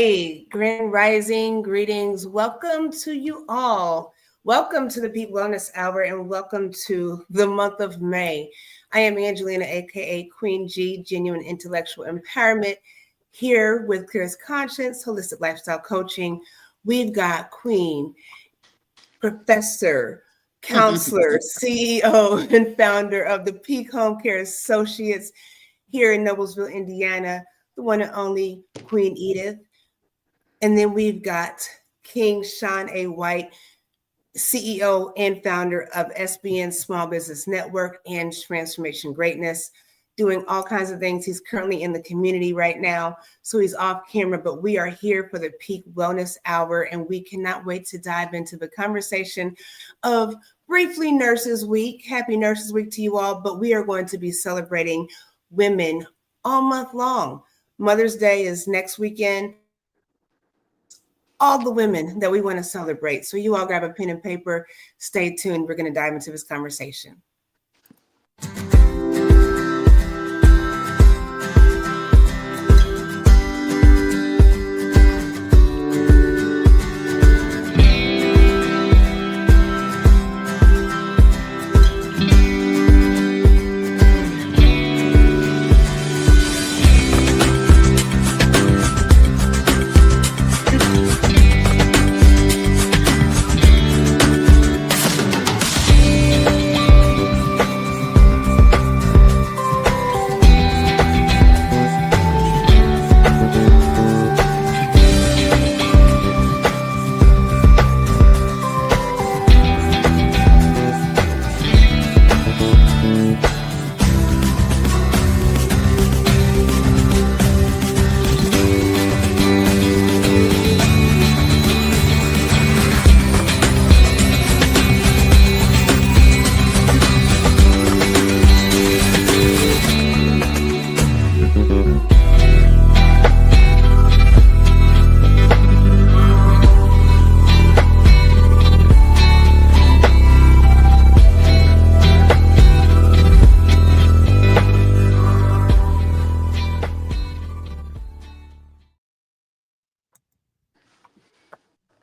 right, Grand Rising, greetings. Welcome to you all. Welcome to the Peak Wellness Hour and welcome to the month of May. I am Angelina, aka Queen G, Genuine Intellectual Empowerment, here with Clearest Conscious, Holistic Lifestyle Coaching. We've got Queen, Professor, Counselor, CEO, and founder of the Peak Homecare Associates here in Noblesville, Indiana, the one and only Queen Edith. And then we've got King Shawn A. White, CEO and founder of SBN Small Business Network and Transformation Greatness, doing all kinds of things. He's currently in the community right now, so he's off camera, but we are here for the Peak Wellness Hour, and we cannot wait to dive into the conversation of briefly Nurses Week. Happy Nurses Week to you all, but we are going to be celebrating women all month long. Mother's Day is next weekend. All the women that we want to celebrate. So you all grab a pen and paper, stay tuned. We're going to dive into this conversation.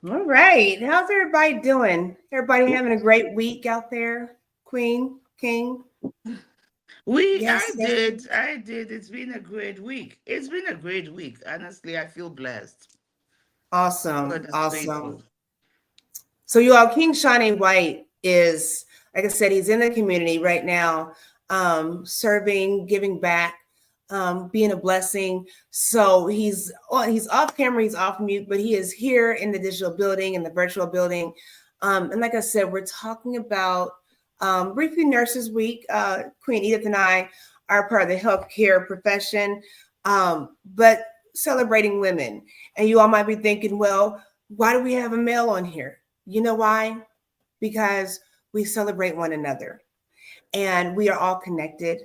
All right. How's everybody doing? Everybody having a great week out there? Queen, King? I did. It's been a great week. Honestly, I feel blessed. Awesome. God is Awesome. faithful. So you all, King Shawn A. White is, like I said, he's in the community right now, serving, giving back, being a blessing. So he's off camera, he's off mute, but he is here in the digital building, in the virtual building. And like I said, we're talking about briefly Nurses Week. Queen Edith and I are part of the healthcare profession, but celebrating women. And you all might be thinking, well, why do we have a male on here? You know why? Because we celebrate one another and we are all connected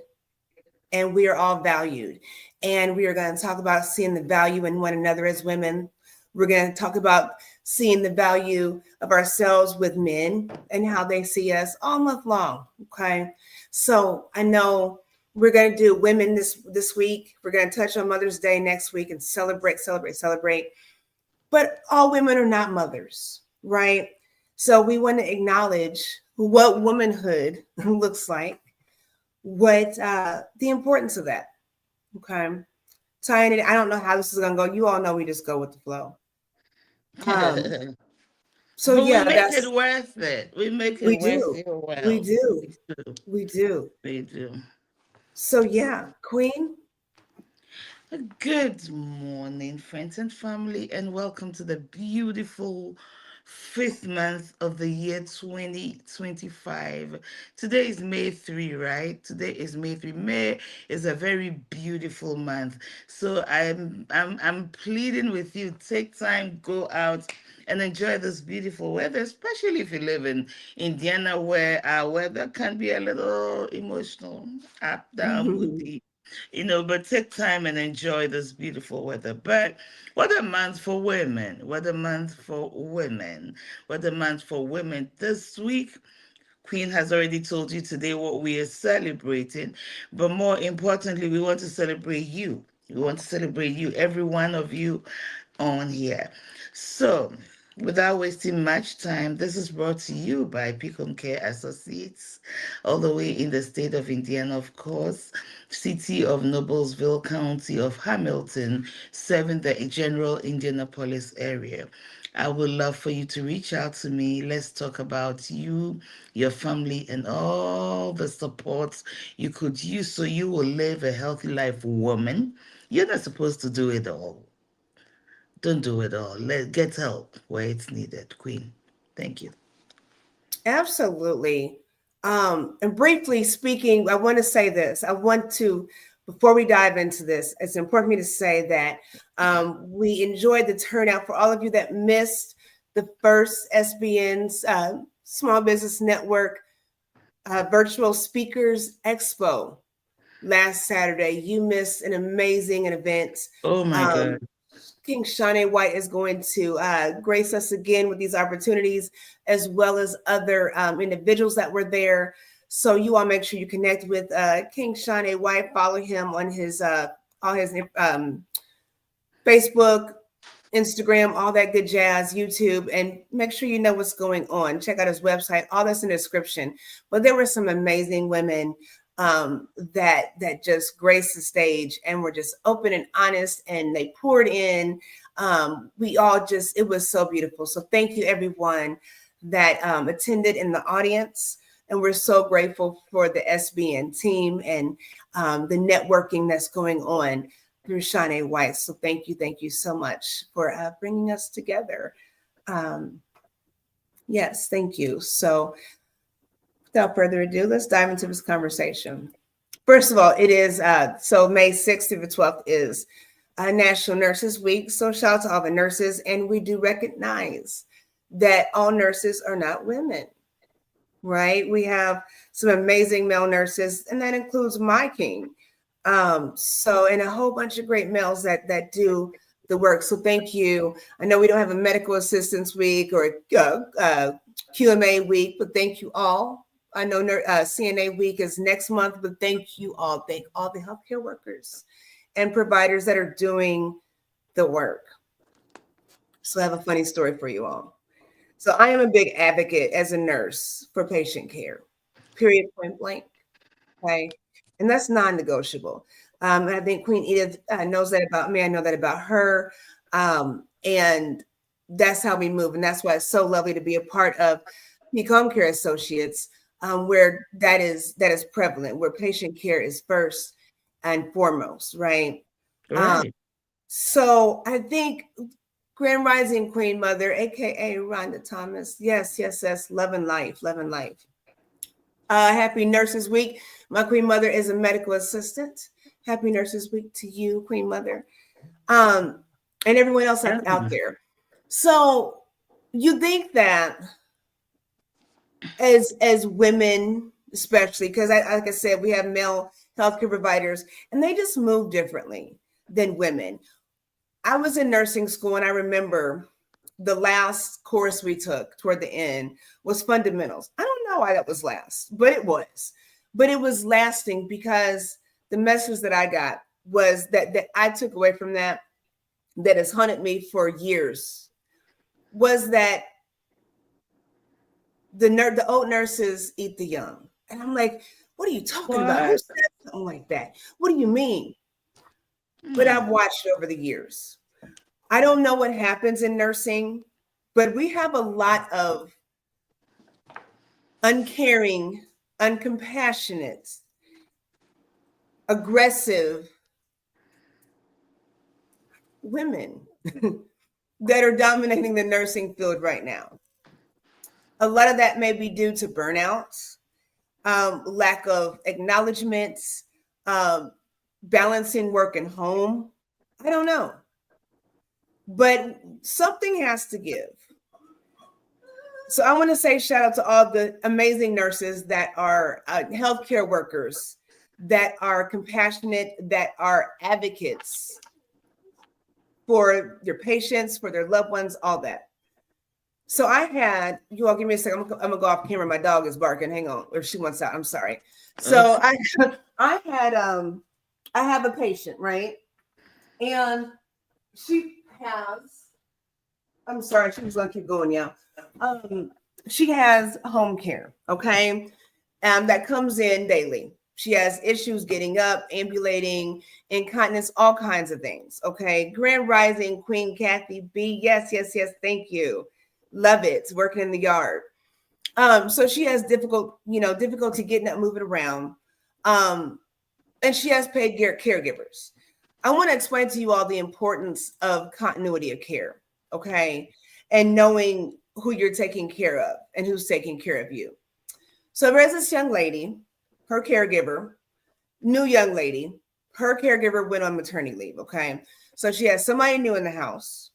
and we are all valued. And we are going to talk about seeing the value in one another as women. We're going to talk about seeing the value of ourselves with men and how they see us all month long. Okay. So I know we're going to do women this week. We're going to touch on Mother's Day next week and celebrate. But all women are not mothers, right? So we want to acknowledge what womanhood looks like, what the importance of that. Okay. Tying it, I don't know how this is going to go. You all know we just go with the flow. So But yeah, we make it worth it. We make it worth your while. We do. So yeah, Queen. Good morning, friends and family, and welcome to the beautiful fifth month of the year 2025. Today is May 3, right? Today is May 3. May is a very beautiful month. So I'm pleading with you, take time, go out and enjoy this beautiful weather, especially if you live in Indiana where our weather can be a little emotional, up, down, moody. But take time and enjoy this beautiful weather. But what a month for women. What a month for women. What a month for women. This week, Queen has already told you today what we are celebrating. But more importantly, we want to celebrate you. We want to celebrate you, every one of you on here. So, without wasting much time, this is brought to you by Care Associates, all the way in the state of Indiana, of course, city of Noblesville, county of Hamilton, serving the general Indianapolis area. I would love for you to reach out to me. Let's talk about you, your family, and all the support you could use so you will live a healthy life, woman. You're not supposed to do it all. Don't do it all. Get help where it's needed, Queen. Thank you. Absolutely. And briefly speaking, I want to say this. Before we dive into this, it's important for me to say that we enjoyed the turnout. For all of you that missed the first SBN's Small Business Network Virtual Speakers Expo last Saturday, you missed an amazing event. Oh my God. King Shawn A. White is going to grace us again with these opportunities, as well as other individuals that were there. So you all make sure you connect with King Shawn A. White. Follow him on his all his Facebook, Instagram, all that good jazz, YouTube, and make sure you know what's going on. Check out his website. All that's in the description. But there were some amazing women that just graced the stage and were just open and honest, and they poured in. It was so beautiful. So thank you everyone that attended in the audience. And we're so grateful for the SBN team and the networking that's going on through Shawn A. White. So thank you so much for bringing us together. Yes, thank you. So without further ado, let's dive into this conversation. First of all, it is so May 6th through the 12th is National Nurses Week. So shout out to all the nurses, and we do recognize that all nurses are not women, right? We have some amazing male nurses, and that includes my king. And a whole bunch of great males that do the work. So thank you. I know we don't have a medical assistance week or QMA week, but thank you all. I know CNA week is next month, but thank you all. Thank all the healthcare workers and providers that are doing the work. So I have a funny story for you all. So I am a big advocate as a nurse for patient care, period, point blank. Okay. And that's non-negotiable. And I think Queen Edith knows that about me. I know that about her. And that's how we move. And that's why it's so lovely to be a part of Homecare Associates, where that is prevalent, where patient care is first and foremost, right? Right. So I think Grand Rising Queen Mother, aka Rhonda Thomas. Yes. Love and life. Happy Nurses Week. My Queen Mother is a medical assistant. Happy Nurses Week to you, Queen Mother, and everyone else out there. So you think that as women, especially because like I said, we have male healthcare providers, and they just move differently than women. I was in nursing school, and I remember the last course we took toward the end was fundamentals. I don't know why that was last, but it was. But it was lasting because the message that I got was that I took away from that has haunted me for years, was that the old nurses eat the young. And I'm like, what are you talking about? Who said something like that? What do you mean? But I've watched over the years. I don't know what happens in nursing, but we have a lot of uncaring, uncompassionate, aggressive women that are dominating the nursing field right now. A lot of that may be due to burnouts, lack of acknowledgments, balancing work and home. I don't know. But something has to give. So I want to say shout out to all the amazing nurses that are healthcare workers, that are compassionate, that are advocates for their patients, for their loved ones, all that. So I had, you all give me a second. I'm gonna go off camera. My dog is barking. Hang on, if she wants out. I'm sorry. So I have a patient, right? And she has, I'm sorry, she was gonna keep going, yeah. She has home care, okay? That comes in daily. She has issues getting up, ambulating, incontinence, all kinds of things. Okay. Grand Rising, Queen Kathy B. Yes, yes, yes. Thank you. Love it. Working in the yard. So she has difficulty getting up, moving around. And she has paid caregivers. I want to explain to you all the importance of continuity of care. Okay. And knowing who you're taking care of and who's taking care of you. So there's this young lady, her caregiver, new young lady, her caregiver went on maternity leave, okay? So she has somebody new in the house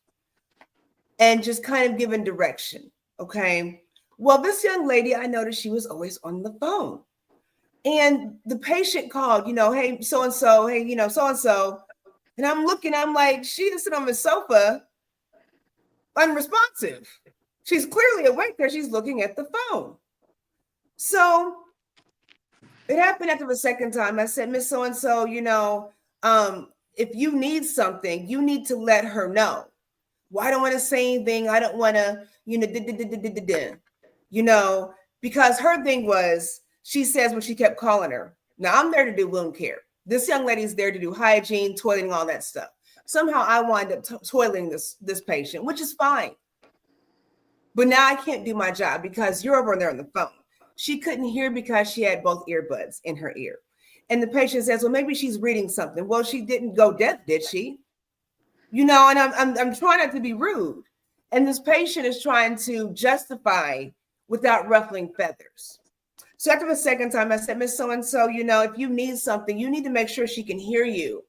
and just kind of giving direction, okay? Well, this young lady, I noticed she was always on the phone. And the patient called, hey, so-and-so, hey, so-and-so. And I'm looking, I'm like, she just sit on the sofa, unresponsive. She's clearly awake there. She's looking at the phone. So it happened after the second time. I said, Miss So-and-so, if you need something, you need to let her know. Well, I don't want to say anything. I don't want to, because her thing was, she says when she kept calling her, now I'm there to do wound care. This young lady's there to do hygiene, toileting, all that stuff. Somehow I wind up toileting this patient, which is fine. But now I can't do my job because you're over there on the phone. She couldn't hear because she had both earbuds in her ear. And the patient says, well, maybe she's reading something. Well, she didn't go deaf, did she? And I'm trying not to be rude. And this patient is trying to justify without ruffling feathers. So after the second time, I said, Miss So-and-so, if you need something, you need to make sure she can hear you,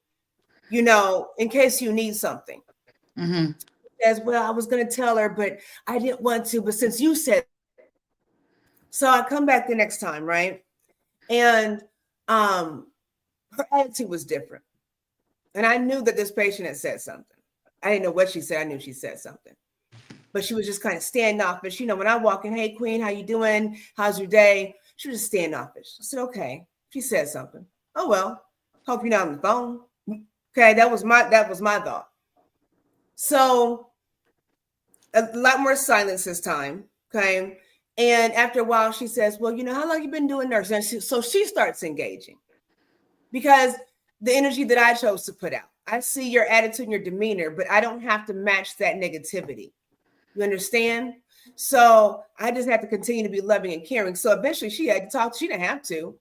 in case you need something. Mm-hmm. As well, I was going to tell her, but I didn't want to. But since you said, so I come back the next time, right? And her attitude was different. And I knew that this patient had said something. I didn't know what she said. I knew she said something. But she was just kind of standoffish. When I walk in, hey, Queen, how you doing? How's your day? She was just standoffish. I said, okay. She said something. Oh, well, hope you're not on the phone. Okay, that was my thought. So a lot more silence this time. Okay. And after a while, she says, well, how long you been doing nursing? So she starts engaging because the energy that I chose to put out. I see your attitude and your demeanor, but I don't have to match that negativity. You understand? So I just have to continue to be loving and caring. So eventually she had to talk. She didn't have to,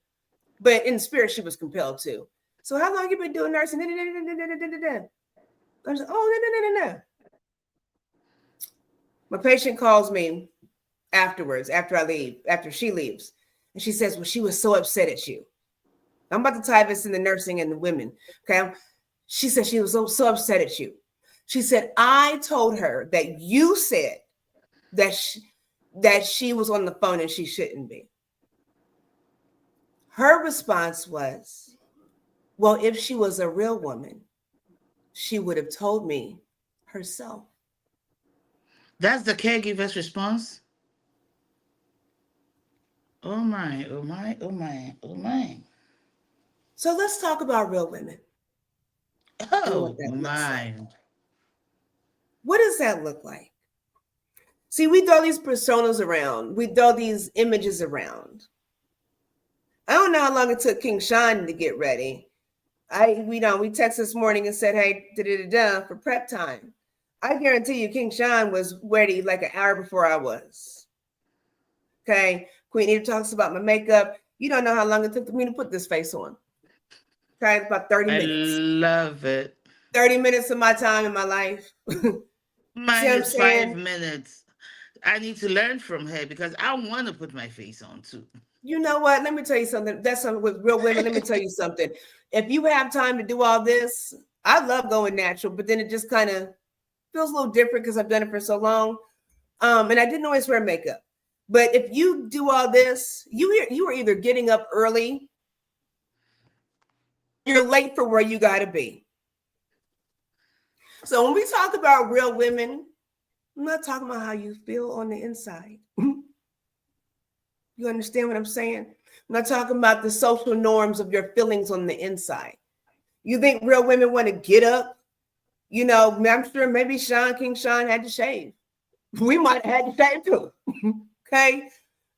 but in spirit, she was compelled to. So how long you been doing nursing? I was like, oh, no. My patient calls me afterwards, after she leaves. And she says, well, she was so upset at you. I'm about to tie this in the nursing and the women. Okay. She said she was so upset at you. She said, I told her that you said that she was on the phone and she shouldn't be. Her response was, well, if she was a real woman, she would have told me herself. That's the caregiver's response? Oh my, oh my, oh my, oh my. So let's talk about real women. Oh my. What does that look like? See, we throw these personas around. We throw these images around. I don't know how long it took King Shawn to get ready. We texted this morning and said, hey, for prep time. I guarantee you King Shawn was ready like an hour before I was. Okay. Queen Edith talks about my makeup. You don't know how long it took me to put this face on. Okay. It's about 30 minutes. I love it. 30 minutes of my time in my life. Mine is 5 minutes. I need to learn from her because I want to put my face on too. You know what? Let me tell you something. That's something with real women. Let me tell you something. If you have time to do all this, I love going natural, but then it just kind of feels a little different because I've done it for so long. And I didn't always wear makeup. But if you do all this, you are either getting up early, you're late for where you got to be. So when we talk about real women, I'm not talking about how you feel on the inside. You understand what I'm saying? I'm not talking about the social norms of your feelings on the inside. You think real women want to get up I'm sure maybe King Sean had to shave. We might have had to shave too. Okay.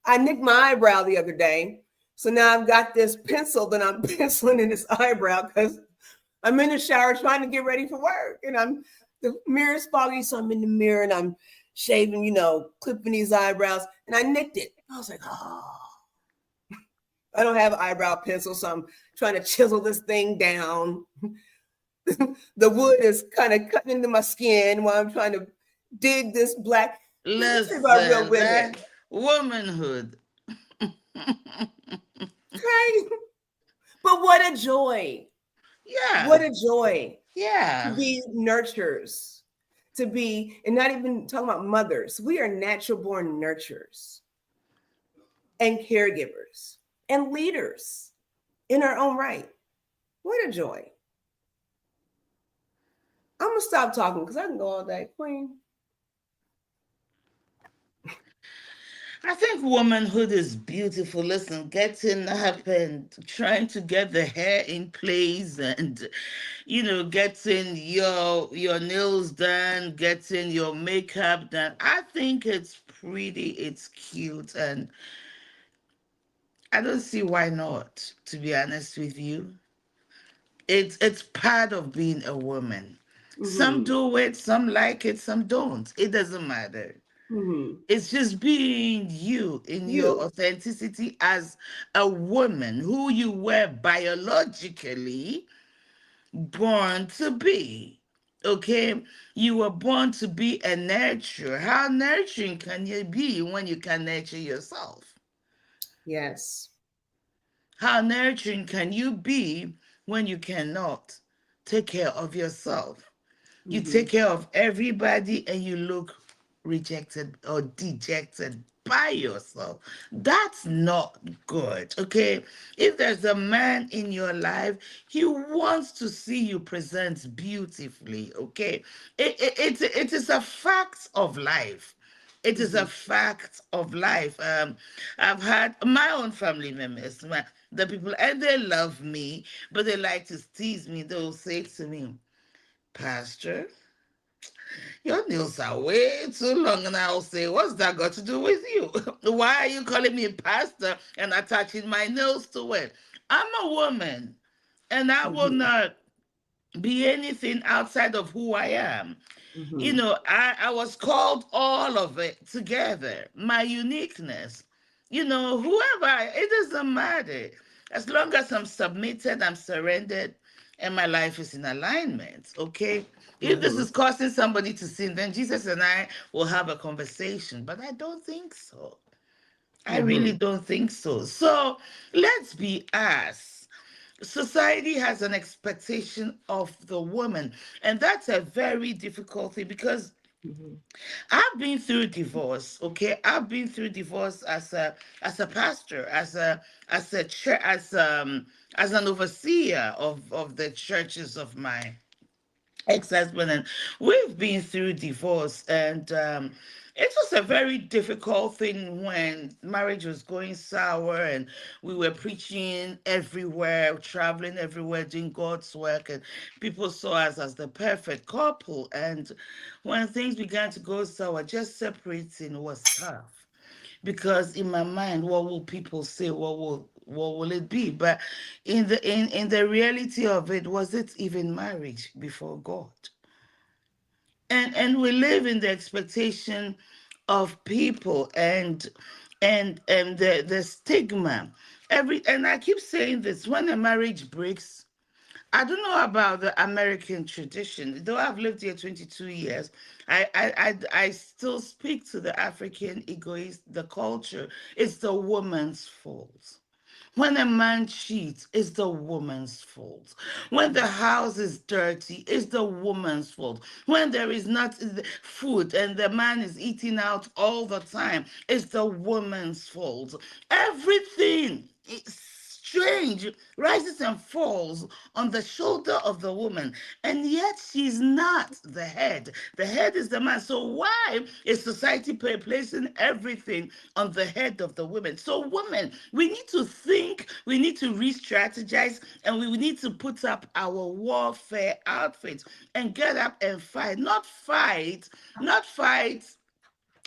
I nicked my eyebrow the other day. So now I've got this pencil that I'm penciling in this eyebrow because I'm in the shower trying to get ready for work. And the mirror's foggy, so I'm in the mirror and I'm shaving, clipping these eyebrows. And I nicked it. I was like, oh, I don't have an eyebrow pencil, so I'm trying to chisel this thing down. The wood is kind of cutting into my skin while I'm trying to dig this black. This is about real Listen, women. that womanhood. Okay. But what a joy. What Yeah, a joy to yeah. be nurturers, to be, and not even talking about mothers. We are natural born nurturers and caregivers and leaders in our own right. What a joy. I'm going to stop talking because I can go all day. Queen. I think womanhood is beautiful. Listen, getting up and trying to get the hair in place and getting your nails done, getting your makeup done. I think it's pretty, it's cute, and I don't see why not, to be honest with you. It's part of being a woman. Some Mm-hmm. do it, some like it, some don't. It doesn't matter. Mm-hmm. It's just being you in your You. authenticity as a woman who you were biologically born to be. Okay? You were born to be a nurturer. How nurturing can you be when you can nurture yourself? Yes. How nurturing can you be when you cannot take care of yourself? You Mm-hmm. take care of everybody and you look rejected or dejected by yourself. That's not good, okay? If there's a man in your life, he wants to see you present beautifully, okay? It is a fact of life. It is Mm-hmm. a fact of life. I've had my own family members, the people, and they love me, but they like to tease me. They'll say to me, Pastor, your nails are way too long. And I'll say, what's that got to do with you? Why are you calling me pastor and attaching my nails to it? I'm a woman and I will Mm-hmm. not be anything outside of who I am. Mm-hmm. I was called all of it together, my uniqueness. It doesn't matter. As long as I'm submitted, I'm surrendered, and my life is in alignment, okay? If this Mm-hmm. is causing somebody to sin, then Jesus and I will have a conversation, but I don't think so. I really Mm-hmm. don't think so. So let's be us. Society has an expectation of the woman, and that's a very difficult thing because Mm-hmm. I've been through divorce. Okay, I've been through divorce as a pastor, as a church, as an overseer of the churches of my ex-husband, and we've been through divorce, and it was a very difficult thing when marriage was going sour and we were preaching everywhere, traveling everywhere, doing God's work, and people saw us as the perfect couple. And when things began to go sour, just separating was tough because in my mind, what will people say? What will it be? But in the reality of it, was it even marriage before God? And we live in the expectation of people and the stigma. And I keep saying this, when a marriage breaks, I don't know about the American tradition. Though I've lived here 22 years, I still speak to the African egoist, the culture. It's the woman's fault. When a man cheats, it's the woman's fault. When the house is dirty, it's the woman's fault. When there is not food and the man is eating out all the time, it's the woman's fault. Everything is strange rises and falls on the shoulder of the woman, and yet she's not the head. The head is the man. So why is society placing everything on the head of the women? So women, we need to think, we need to re-strategize, and we need to put up our warfare outfits and get up and fight. Not fight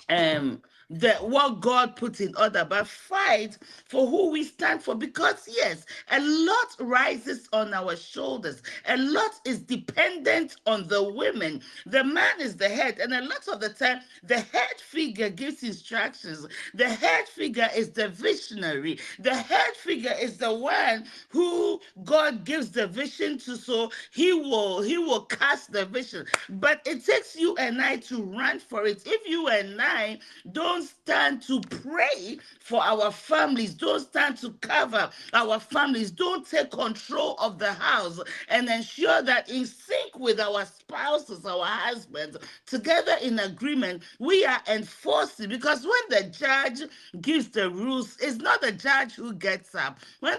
um the what God put in order, but fight for who we stand for. Because yes, a lot rises on our shoulders. A lot is dependent on the women. The man is the head, and a lot of the time, the head figure gives instructions. The head figure is the visionary. The head figure is the one who God gives the vision to, so he will cast the vision. But it takes you and I to run for it. If you and I don't stand to pray for our families, don't stand to cover our families, don't take control of the house and ensure that in sync with our spouses, our husbands, together in agreement, we are enforcing. Because when the judge gives the rules, it's not the judge who gets up. When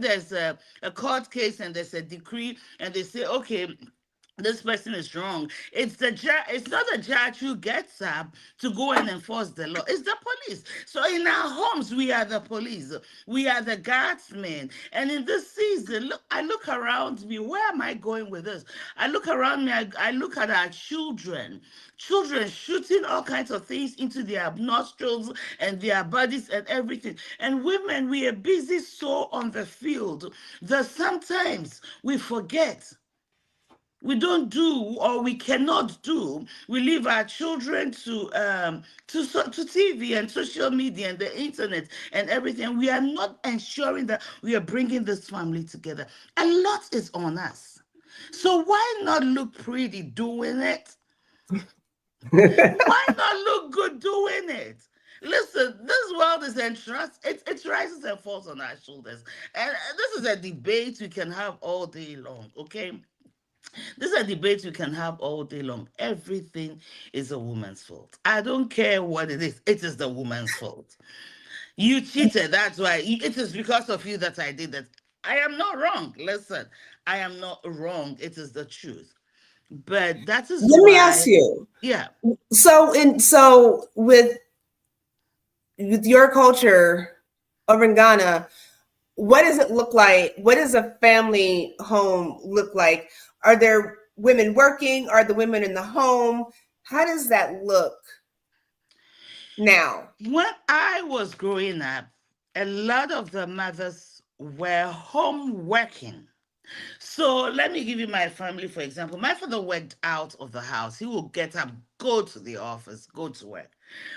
there's a court case and there's a decree and they say, okay, this person is wrong. It's the judge. It's not the judge who gets up to go and enforce the law. It's the police. So in our homes, we are the police. We are the guardsmen. And in this season, look, I look around me. Where am I going with this? I look around me. I look at our children. Children shooting all kinds of things into their nostrils and their bodies and everything. And women, we are busy so on the field that sometimes we forget, we don't do, or we cannot do. We leave our children to TV and social media and the internet and everything. We are not ensuring that we are bringing this family together. A lot is on us. So why not look pretty doing it? Why not look good doing it? Listen, this world is entrust. It rises and falls on our shoulders, and this is a debate we can have all day long. Okay, these are debates we can have all day long. Everything is a woman's fault. I don't care what it is. It is the woman's fault. You cheated. That's why. It is because of you that I did that. I am not wrong. Listen, I am not wrong. It is the truth. But that is Let me ask why, you. yeah. So with your culture over in Ghana, what does it look like? What does a family home look like? Are there women working? Are the women in the home? How does that look now? When I was growing up, a lot of the mothers were home working. So let me give you my family, for example. My father worked out of the house. He will get up, go to the office, go to work.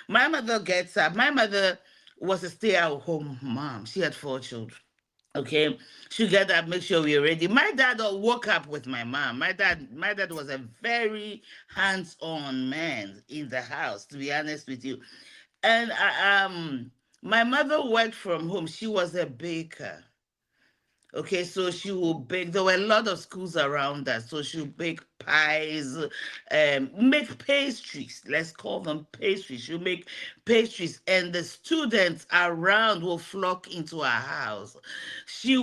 My mother gets up. My mother was a stay-at-home mom. She had 4 children. Okay, she get up, make sure we're ready. My dad woke up with my mom. My dad was a very hands-on man in the house, to be honest with you. And my mother worked from home. She was a baker. Okay, so she will bake. There were a lot of schools around us, so she'll bake pies, make pastries. Let's call them pastries. She'll make pastries, and the students around will flock into her house. She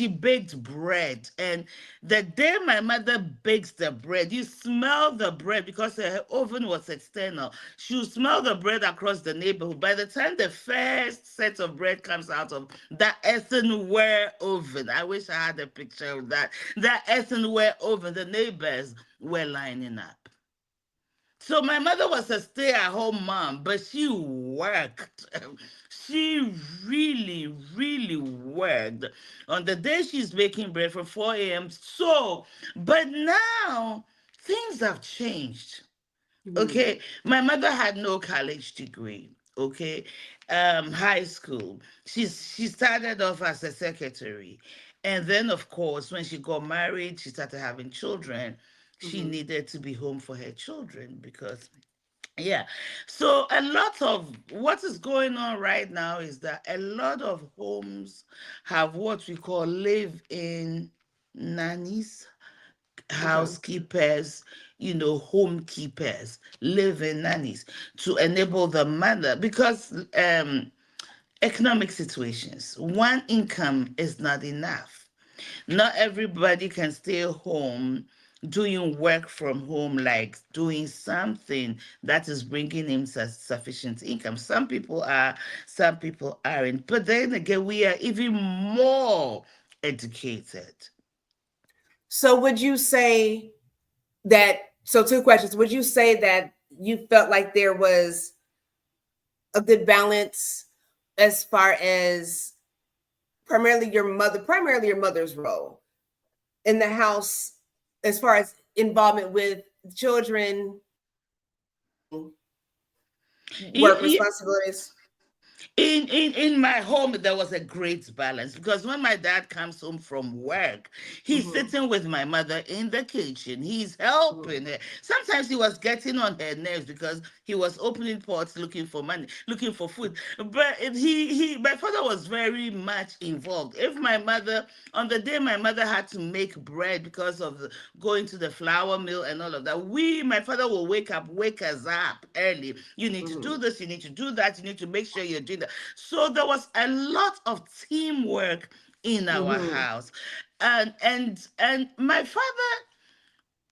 baked bread, and the day my mother bakes the bread, you smell the bread because her oven was external. She'll smell the bread across the neighborhood. By the time the first set of bread comes out of that earthenware oven, I wish I had a picture of that. That earthenware oven, the neighbors were lining up. So my mother was a stay-at-home mom, but she worked. She really, really worked. On the day she's baking bread from 4 a.m. So, but now things have changed. Mhm. Okay, my mother had no college degree. Okay, high school. She started off as a secretary, and then of course when she got married, she started having children. She Mhm. needed to be home for her children because, yeah. So a lot of what is going on right now is that a lot of homes have what we call live-in nannies, Okay. housekeepers, home keepers, live-in nannies to enable the mother, because Economic situations. One income is not enough. Not everybody can stay home doing work from home, like doing something that is bringing him sufficient income. Some people are, some people aren't. But then again, we are even more educated. So would you say that, so two questions. Would you say that you felt like there was a good balance as far as primarily your mother's role in the house, as far as involvement with children, work You, responsibilities? in my home, there was a great balance, because when my dad comes home from work, he's Mm-hmm. sitting with my mother in the kitchen, he's Mm-hmm. helping her. Sometimes he was getting on her nerves because he was opening pots, looking for money, looking for food. But my father was very much involved. If my mother, on the day my mother had to make bread because of going to the flour mill and all of that, my father will wake us up early. You need to do Mm-hmm. this, you need to do that, you need to make sure you're doing that. So there was a lot of teamwork in our Mm-hmm. house. And my father,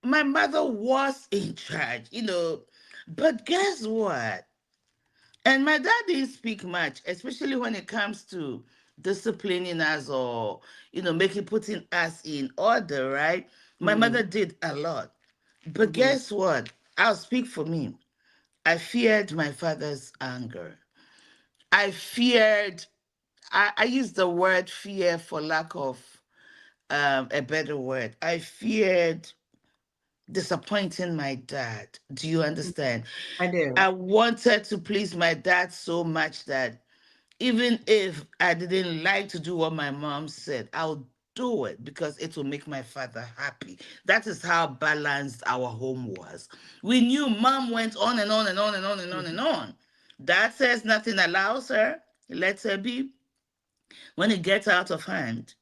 my mother was in charge, but guess what? And my dad didn't speak much, especially when it comes to disciplining us, or making putting us in order, right? My Mm-hmm. mother did a lot. But Mm-hmm. guess what? I'll speak for me. I feared my father's anger. I feared, I use the word fear for lack of a better word. I feared disappointing my dad. Do you understand? I do. I wanted to please my dad so much that even if I didn't like to do what my mom said, I'll do it because it will make my father happy. That is how balanced our home was. We knew mom went on and on and on and on and on and on. Dad says nothing allows her, lets her be. When it gets out of hand,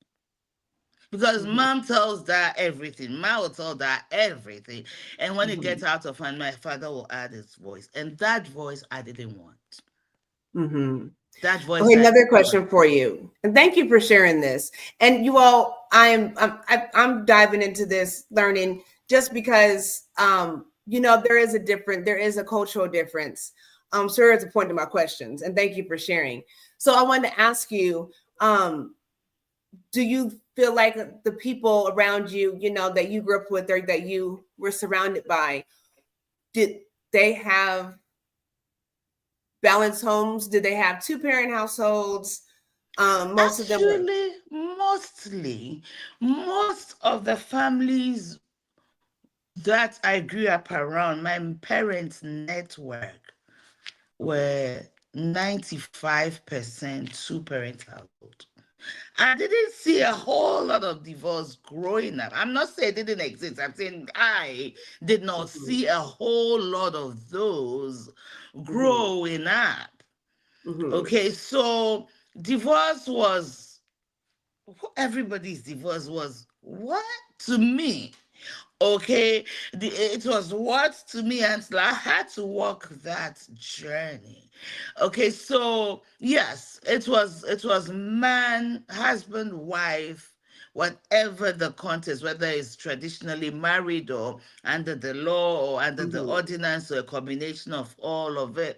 because Mm-hmm. mom tells dad everything, mom will tell dad everything. And when it Mm-hmm. gets out of hand, my father will add his voice. And that voice I didn't want. Mm-hmm. That voice Okay, I another didn't want. question for you, and thank you for sharing this. And you all, I'm diving into this learning just because there is a cultural difference. So it's a point to my questions, and thank you for sharing. So I wanted to ask you, um, do you feel like the people around you, that you grew up with or that you were surrounded by, did they have balanced homes? Did they have two-parent households? Most of them were. Actually, most of the families that I grew up around, my parents' network were 95% two-parent household. I didn't see a whole lot of divorce growing up. I'm not saying it didn't exist. I'm saying I did not Mhm, see a whole lot of those mhm, growing up. mhm, Okay, so divorce was, everybody's divorce was what to me? Okay, it was what to me until I had to walk that journey. Okay, so yes, it was man, husband, wife, whatever the context, whether it's traditionally married or under the law or under the mhm. ordinance or a combination of all of it.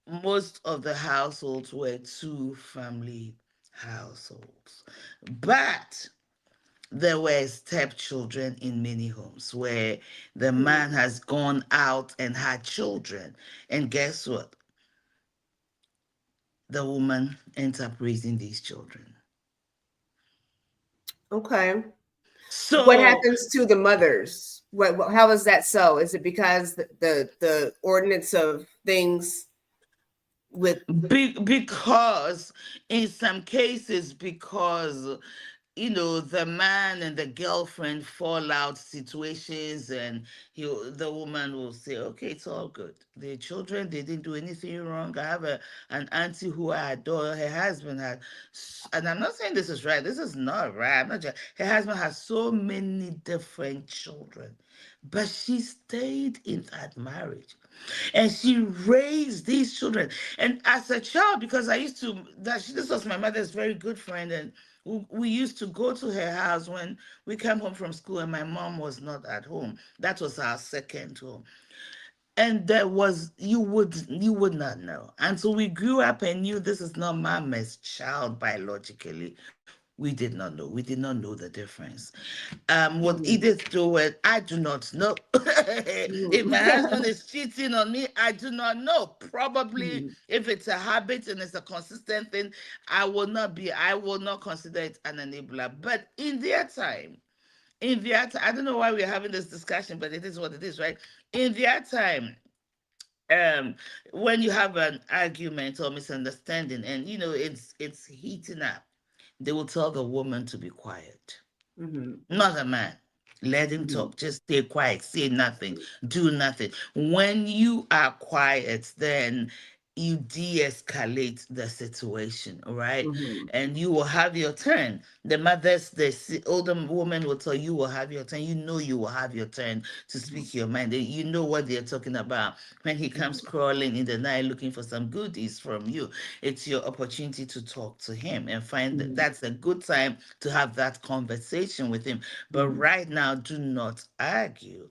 Most of the households were two family households. But there were stepchildren in many homes where the Mhm. man has gone out and had children. And guess what? The woman ends up raising these children. Okay. What So, happens to the mothers? How is that so? Is it because the ordinance of things with. because in some cases, because the man and the girlfriend fall out situations, and the woman will say, okay, it's all good. The children, they didn't do anything wrong. I have an auntie who I adore. Her husband had, and I'm not saying this is right. This is not right. I'm not just, her husband has so many different children, but she stayed in that marriage. And she raised these children. And as a child, because I used to, this was my mother's very good friend, and we used to go to her house when we came home from school and my mom was not at home. That was our second home. And there was, you would not know. And so we grew up and knew this is not mama's child biologically. We did not know. We did not know the difference. What Mhm. Edith doing, I do not know. If my husband is cheating on me, I do not know. Probably Mhm. if it's a habit and it's a consistent thing, I will not consider it an enabler. But in their time, I don't know why we're having this discussion, but it is what it is, right? In their time, um when you have an argument or misunderstanding and it's heating up, they will tell the woman to be quiet, Mhm. not a man. Let him Mhm. talk. Just stay quiet. Say nothing. Do nothing. When you are quiet, then you de-escalate the situation, all right? Mhm. And you will have your turn. The older woman will tell you, you will have your turn. You know you will have your turn to speak your mind. You know what they're talking about. When he comes Mhm. crawling in the night looking for some goodies from you, it's your opportunity to talk to him and find that Mhm. that's a good time to have that conversation with him. But Mhm. right now, do not argue.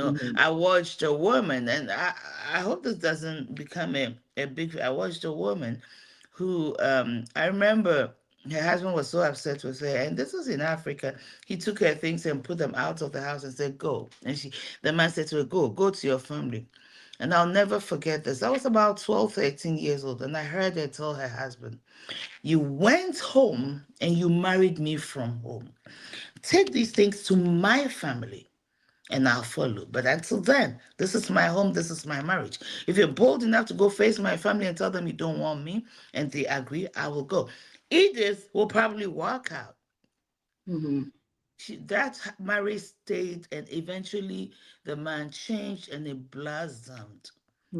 Mhm. I watched a woman, and I hope this doesn't become a big. I watched a woman who I remember her husband was so upset with her, and this was in Africa. He took her things and put them out of the house and said, "Go." And the man said to her, "Go to your family." And I'll never forget this. I was about 12, 13 years old, and I heard her tell her husband, "You went home and you married me from home. Take these things to my family and I'll follow. But until then, this is my home, this is my marriage. If you're bold enough to go face my family and tell them you don't want me and they agree, I will go." Edith will probably walk out. Mhm. That marriage stayed, and eventually the man changed and it blossomed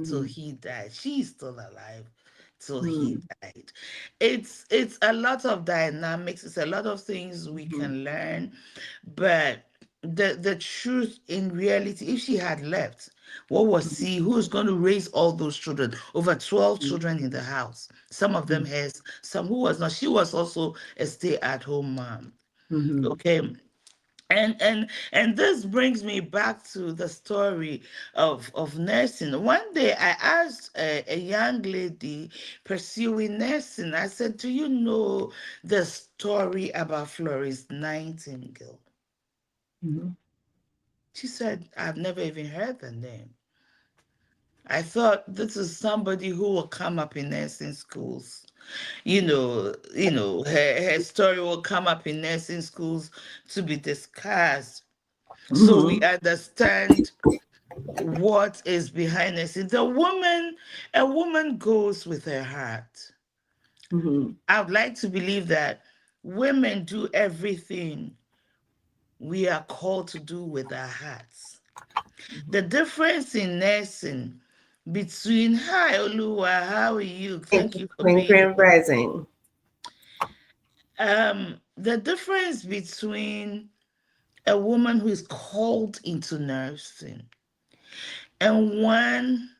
till Mhm. he died. She's still alive till he Mhm. died. It's a lot of dynamics. It's a lot of things we Mhm. can learn, but the truth in reality, if she had left, what was Mhm. she? Who's going to raise all those children? Over 12 children in the house. Some of them Mhm. has, some who was not. She was also a stay-at-home mom. Mhm. Okay, and this brings me back to the story of nursing. One day I asked a young lady pursuing nursing, I said, "Do you know the story about Florence Nightingale?" Mhm. She said, "I've never even heard the name." I thought this is somebody who will come up in nursing schools. Her story will come up in nursing schools to be discussed, so we Mhm. understand what is behind us. A woman goes with her heart. Mhm. I would like to believe that women do everything we are called to do with our hearts. The difference in nursing between, hi Oluwa, how are you? Thank Thank you, you for Queen being Grand here. Rising. The difference between a woman who is called into nursing and one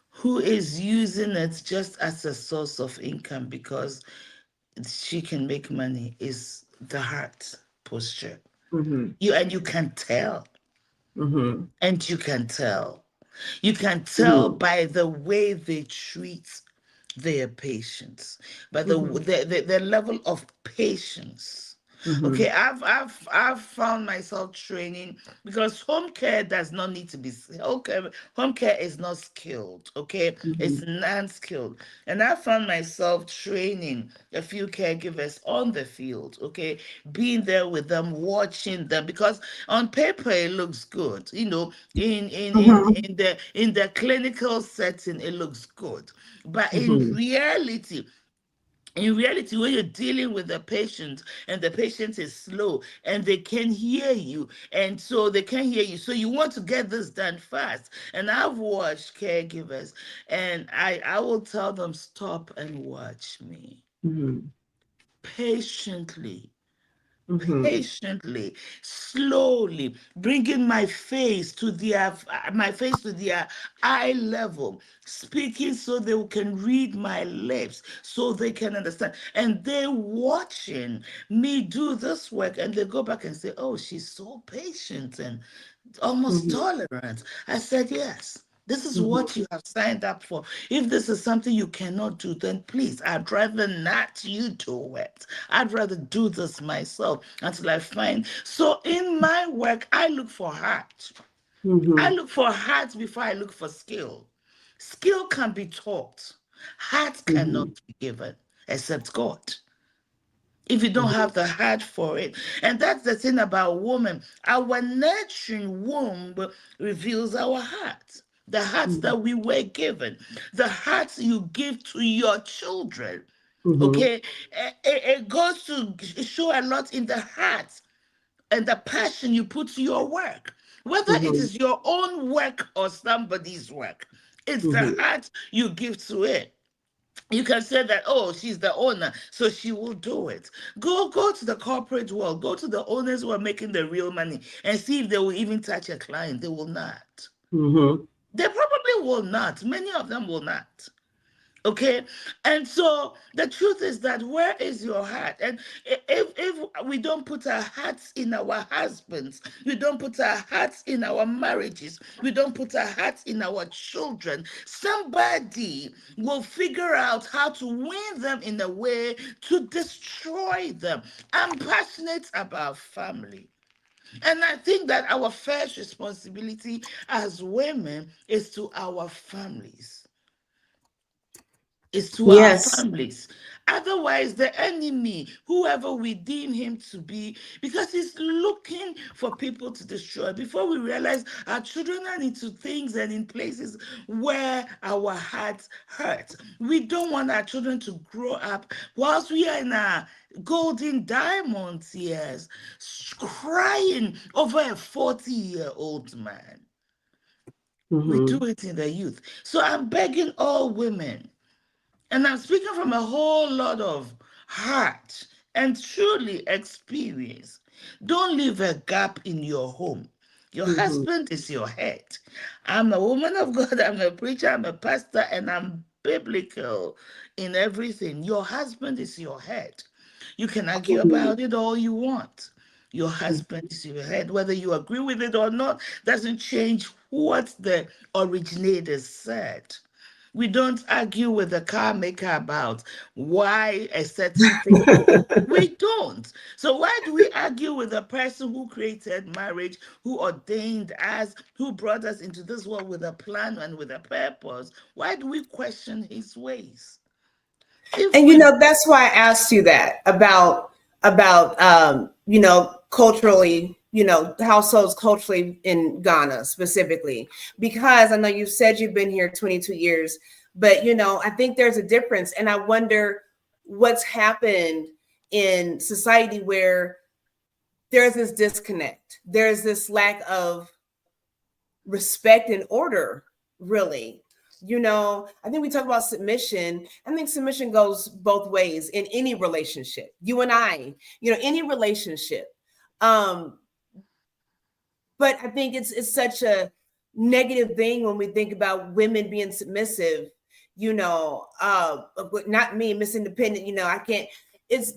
who is using it just as a source of income because she can make money is the heart posture. Mhm. You can tell. Mhm. And you can tell. You can tell Mhm. by the way they treat their patients, by Mhm. the level of patience. Okay, Mhm. I've found myself training because home care does not need to be home care is not skilled. Okay, it's Mhm. non-skilled, and I found myself training a few caregivers on the field. Okay, being there with them, watching them, because on paper it looks good. Mhm. In the clinical setting it looks good, but Mhm. in reality, when you're dealing with the patient and the patient is slow and they can hear you, and so they can hear you, so you want to get this done fast. And I've watched caregivers, and I will tell them, "Stop and watch me Mhm. patiently." Mm-hmm. patiently, slowly, bringing my face to their eye level, speaking so they can read my lips, so they can understand. And they watching me do this work, and they go back and say, "Oh, she's so patient and almost Mm-hmm. tolerant." I said, "Yes. This is Mm-hmm. what you have signed up for. If this is something you cannot do, then please, I'd rather not you do it. I'd rather do this myself until I find." So in my work, I look for heart. I Mm-hmm. look for heart before I look for skill. Skill can be taught, heart Mm-hmm. cannot be given except God. If you don't Mm-hmm. have the heart for it. And that's the thing about women. Our nurturing womb reveals our heart. The hearts that we were given, the hearts you give to your children. Mm-hmm. Okay, it goes to show a lot in the heart and the passion you put to your work, whether it Mm-hmm. is your own work or somebody's work. It's the Mm-hmm. heart you give to it. You can say that, oh, she's the owner, so she will do it. Go to the corporate world, go to the owners who are making the real money, and see if they will even touch a client. They will not. Mm-hmm. They probably will not. Many of them will not. Okay, and so the truth is that where is your heart? And if we don't put our hearts in our husbands, we don't put our hearts in our marriages, we don't put our hearts in our children, somebody will figure out how to win them in a way to destroy them. I'm passionate about family. And I think that our first responsibility as women is to our families, is to our Yes. families. Otherwise, the enemy, whoever we deem him to be, because he's looking for people to destroy. Before we realize, our children are into things and in places where our hearts hurt. We don't want our children to grow up whilst we are in our golden diamonds years, crying over a 40-year-old man. We do Mm-hmm. it in the youth. So I'm begging all women, and I'm speaking from a whole lot of heart and truly experience. Don't leave a gap in your home. Your Mm-hmm. husband is your head. I'm a woman of God, I'm a preacher, I'm a pastor, and I'm biblical in everything. Your husband is your head. You can argue about it all you want. Your husband is your head. Whether you agree with it or not doesn't change what the originators said. We don't argue with the car maker about why a certain thing. We don't. So why do we argue with the person who created marriage, who ordained us, who brought us into this world with a plan and with a purpose? Why do we question his ways? If And we that's why I asked you that about culturally, households culturally in Ghana specifically, because I know you said you've been here 22 years, but I think there's a difference, and I wonder what's happened in society where there's this disconnect, there's this lack of respect and order, really. I think we talk about submission. I think submission goes both ways in any relationship. You and I, any relationship. Um, but I think it's such a negative thing when we think about women being submissive. Not me, Miss Independent. I can't. It's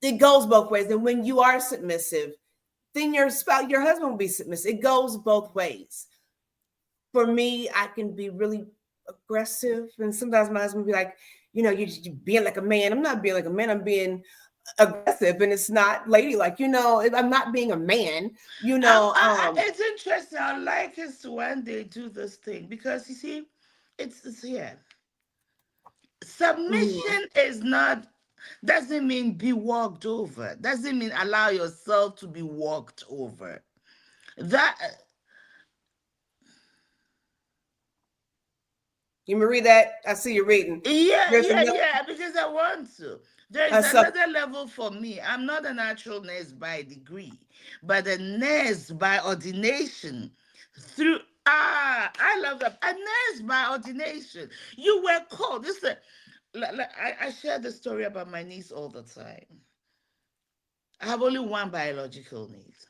it goes both ways, and when you are submissive, then your spouse, your husband will be submissive. It goes both ways. For me, I can be really aggressive, and sometimes my husband will be like, you're being like a man. I'm not being like a man. I'm being aggressive, and it's not ladylike. I'm not being a man. it's interesting. I like it when they do this thing because you see, it's here. Mhm, Submission is not, doesn't mean be walked over. Doesn't mean allow yourself to be walked over. That you may read that. I see you reading. Yeah, There's yeah, another. yeah, because I want to. There is So another level for me. I'm not a natural nurse by degree, but a nurse by ordination. Through I love that. A nurse by ordination. You were called. I share the story about my niece all the time. I have only one biological niece.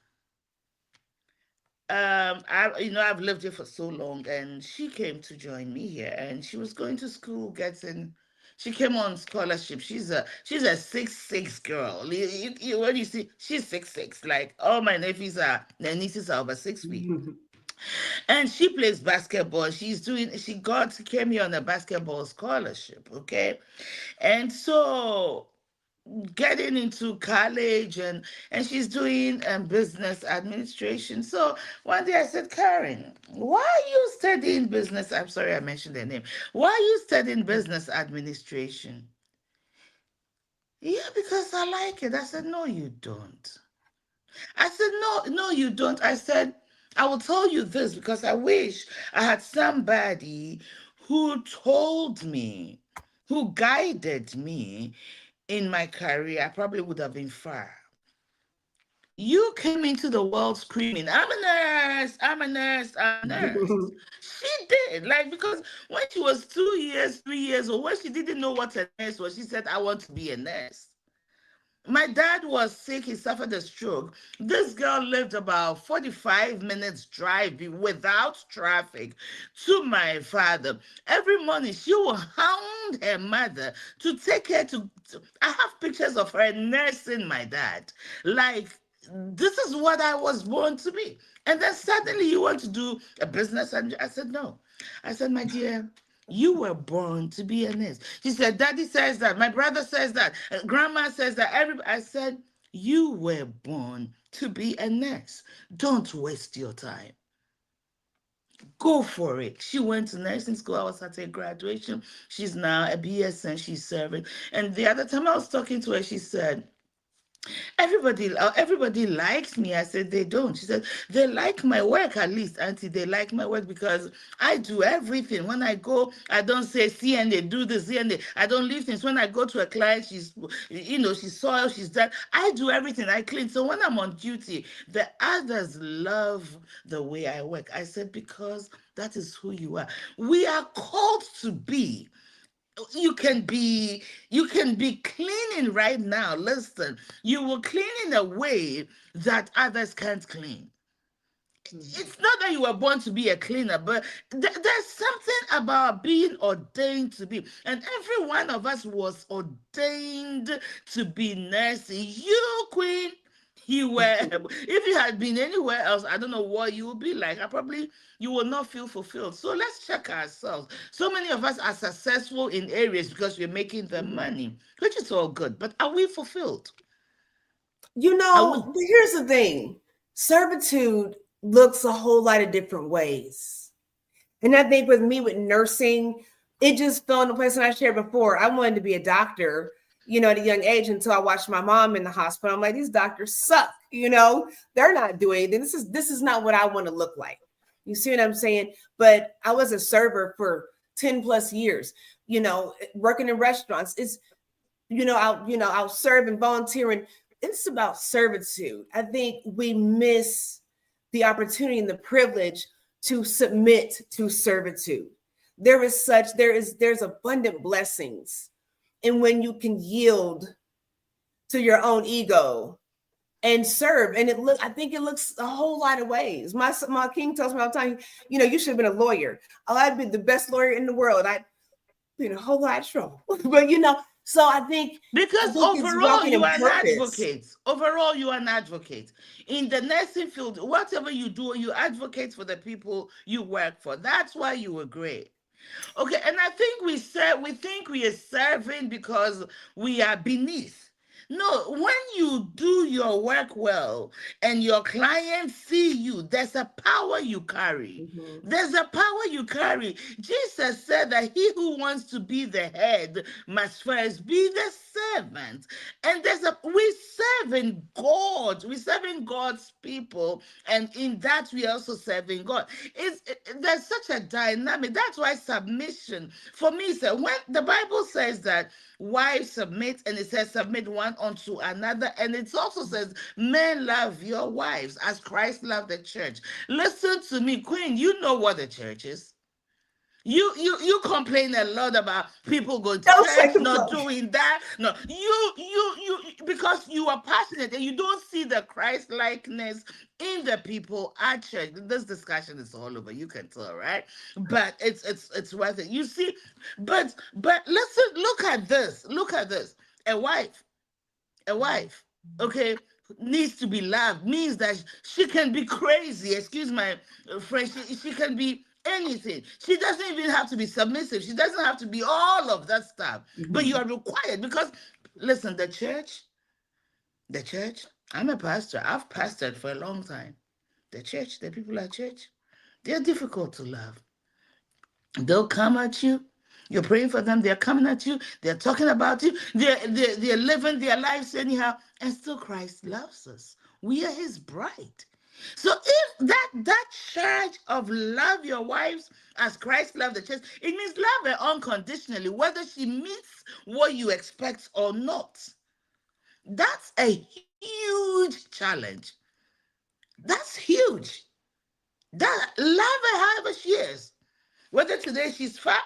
I've lived here for so long, and she came to join me here, and she was going to school, getting. She came on scholarship. She's a 6'6" girl. When you see, she's 6'6". Like all my nephews are, their nieces are over 6 feet, and she plays basketball. She came here on a basketball scholarship. Okay, and so getting into college, and she's doing business administration. So one day I said, Karen, why are you studying business? I'm sorry I mentioned her name. Why are you studying business administration? Yeah, because I like it. I said, no, you don't. I said, no, no, you don't. I said, I will tell you this because I wish I had somebody who told me, who guided me in my career. I probably would have been far. You came into the world screaming, I'm a nurse, I'm a nurse, I'm a nurse. She did. Like, because when she was 2 years, 3 years old, when she didn't know what a nurse was, she said, I want to be a nurse. My dad was sick. He suffered a stroke. This girl lived about 45 minutes drive without traffic to my father. Every morning, she will hound her mother to take her I have pictures of her nursing my dad. Like, this is what I was born to be. And then suddenly you want to do a business. And I said, no. I said, my dear, you were born to be a nurse. She said, Daddy says that. My brother says that. Grandma says that. Everybody. I said, you were born to be a nurse. Don't waste your time. Go for it. She went to nursing school. I was at her graduation. She's now a BSN. She's serving. And the other time I was talking to her, she said, everybody likes me. I said, they don't. She said, they like my work, at least, auntie. They like my work because I do everything. When I go, I don't say, see, and they do this, see, and I don't leave things. When I go to a client, she's soil, she's that. I do everything. I clean. So when I'm on duty, the others love the way I work. I said, because that is who you are. We are called to be. You can be cleaning right now. Listen, you will clean in a way that others can't clean. It's not that you were born to be a cleaner, but there's something about being ordained to be. And every one of us was ordained to be nursing. You, Queen, you were, if you had been anywhere else, I don't know what you would be like. You will not feel fulfilled. So let's check ourselves. So many of us are successful in areas because we're making the money, which is all good. But are we fulfilled? Are we? Here's the thing. Servitude looks a whole lot of different ways. And I think with me, with nursing, it just fell into place. And I shared before, I wanted to be a doctor, at a young age until I watched my mom in the hospital. I'm like, these doctors suck, they're not doing anything. This is not what I want to look like. You see what I'm saying? But I was a server for 10 plus years, working in restaurants. I'll serve and volunteer, and it's about servitude. I think we miss the opportunity and the privilege to submit to servitude. There's abundant blessings. And when you can yield to your own ego and serve, and I think it looks a whole lot of ways. My king tells me all the time, you should have been a lawyer. I'd been the best lawyer in the world. I'd been a whole lot of trouble. But so I think Because it's walking in purpose. Overall, you are an advocate. In the nursing field, whatever you do, you advocate for the people you work for. That's why you were great. Okay, and I think we think we are serving because we are beneath. No, when you do your work well and your clients see you, there's a power you carry. Mhm. There's a power you carry. Jesus said that he who wants to be the head must first be the servant. And we serve in God. We serve in God's people, and in that we also serve in God. There's such a dynamic. That's why submission for me, sir, when the Bible says that wives submit, and it says submit one unto another, and it also says men love your wives as Christ loved the church. Listen to me, Queen, you know what the church is. You complain a lot about people going to Don't say church, the not blood. doing that. No, you because you are passionate and you don't see the Christ likeness in the people at church. This discussion is all over. You can tell, right? But it's worth it. You see, but listen, look at this. Look at this. A wife a wife, okay, needs to be loved means that she can be crazy. Excuse my French. She can be anything. She doesn't even have to be submissive. She doesn't have to be all of that stuff. But you Mhm. are required because, listen, the church. I'm a pastor. I've pastored for a long time. The church, the people at church, they're difficult to love. They'll come at you. You're praying for them. They're coming at you. They're talking about you. They're living their lives anyhow. And still Christ loves us. We are his bride. So if that charge of love your wives as Christ loved the church, it means love her unconditionally, whether she meets what you expect or not. That's a huge challenge. That's huge. That love her however she is. Whether today she's fat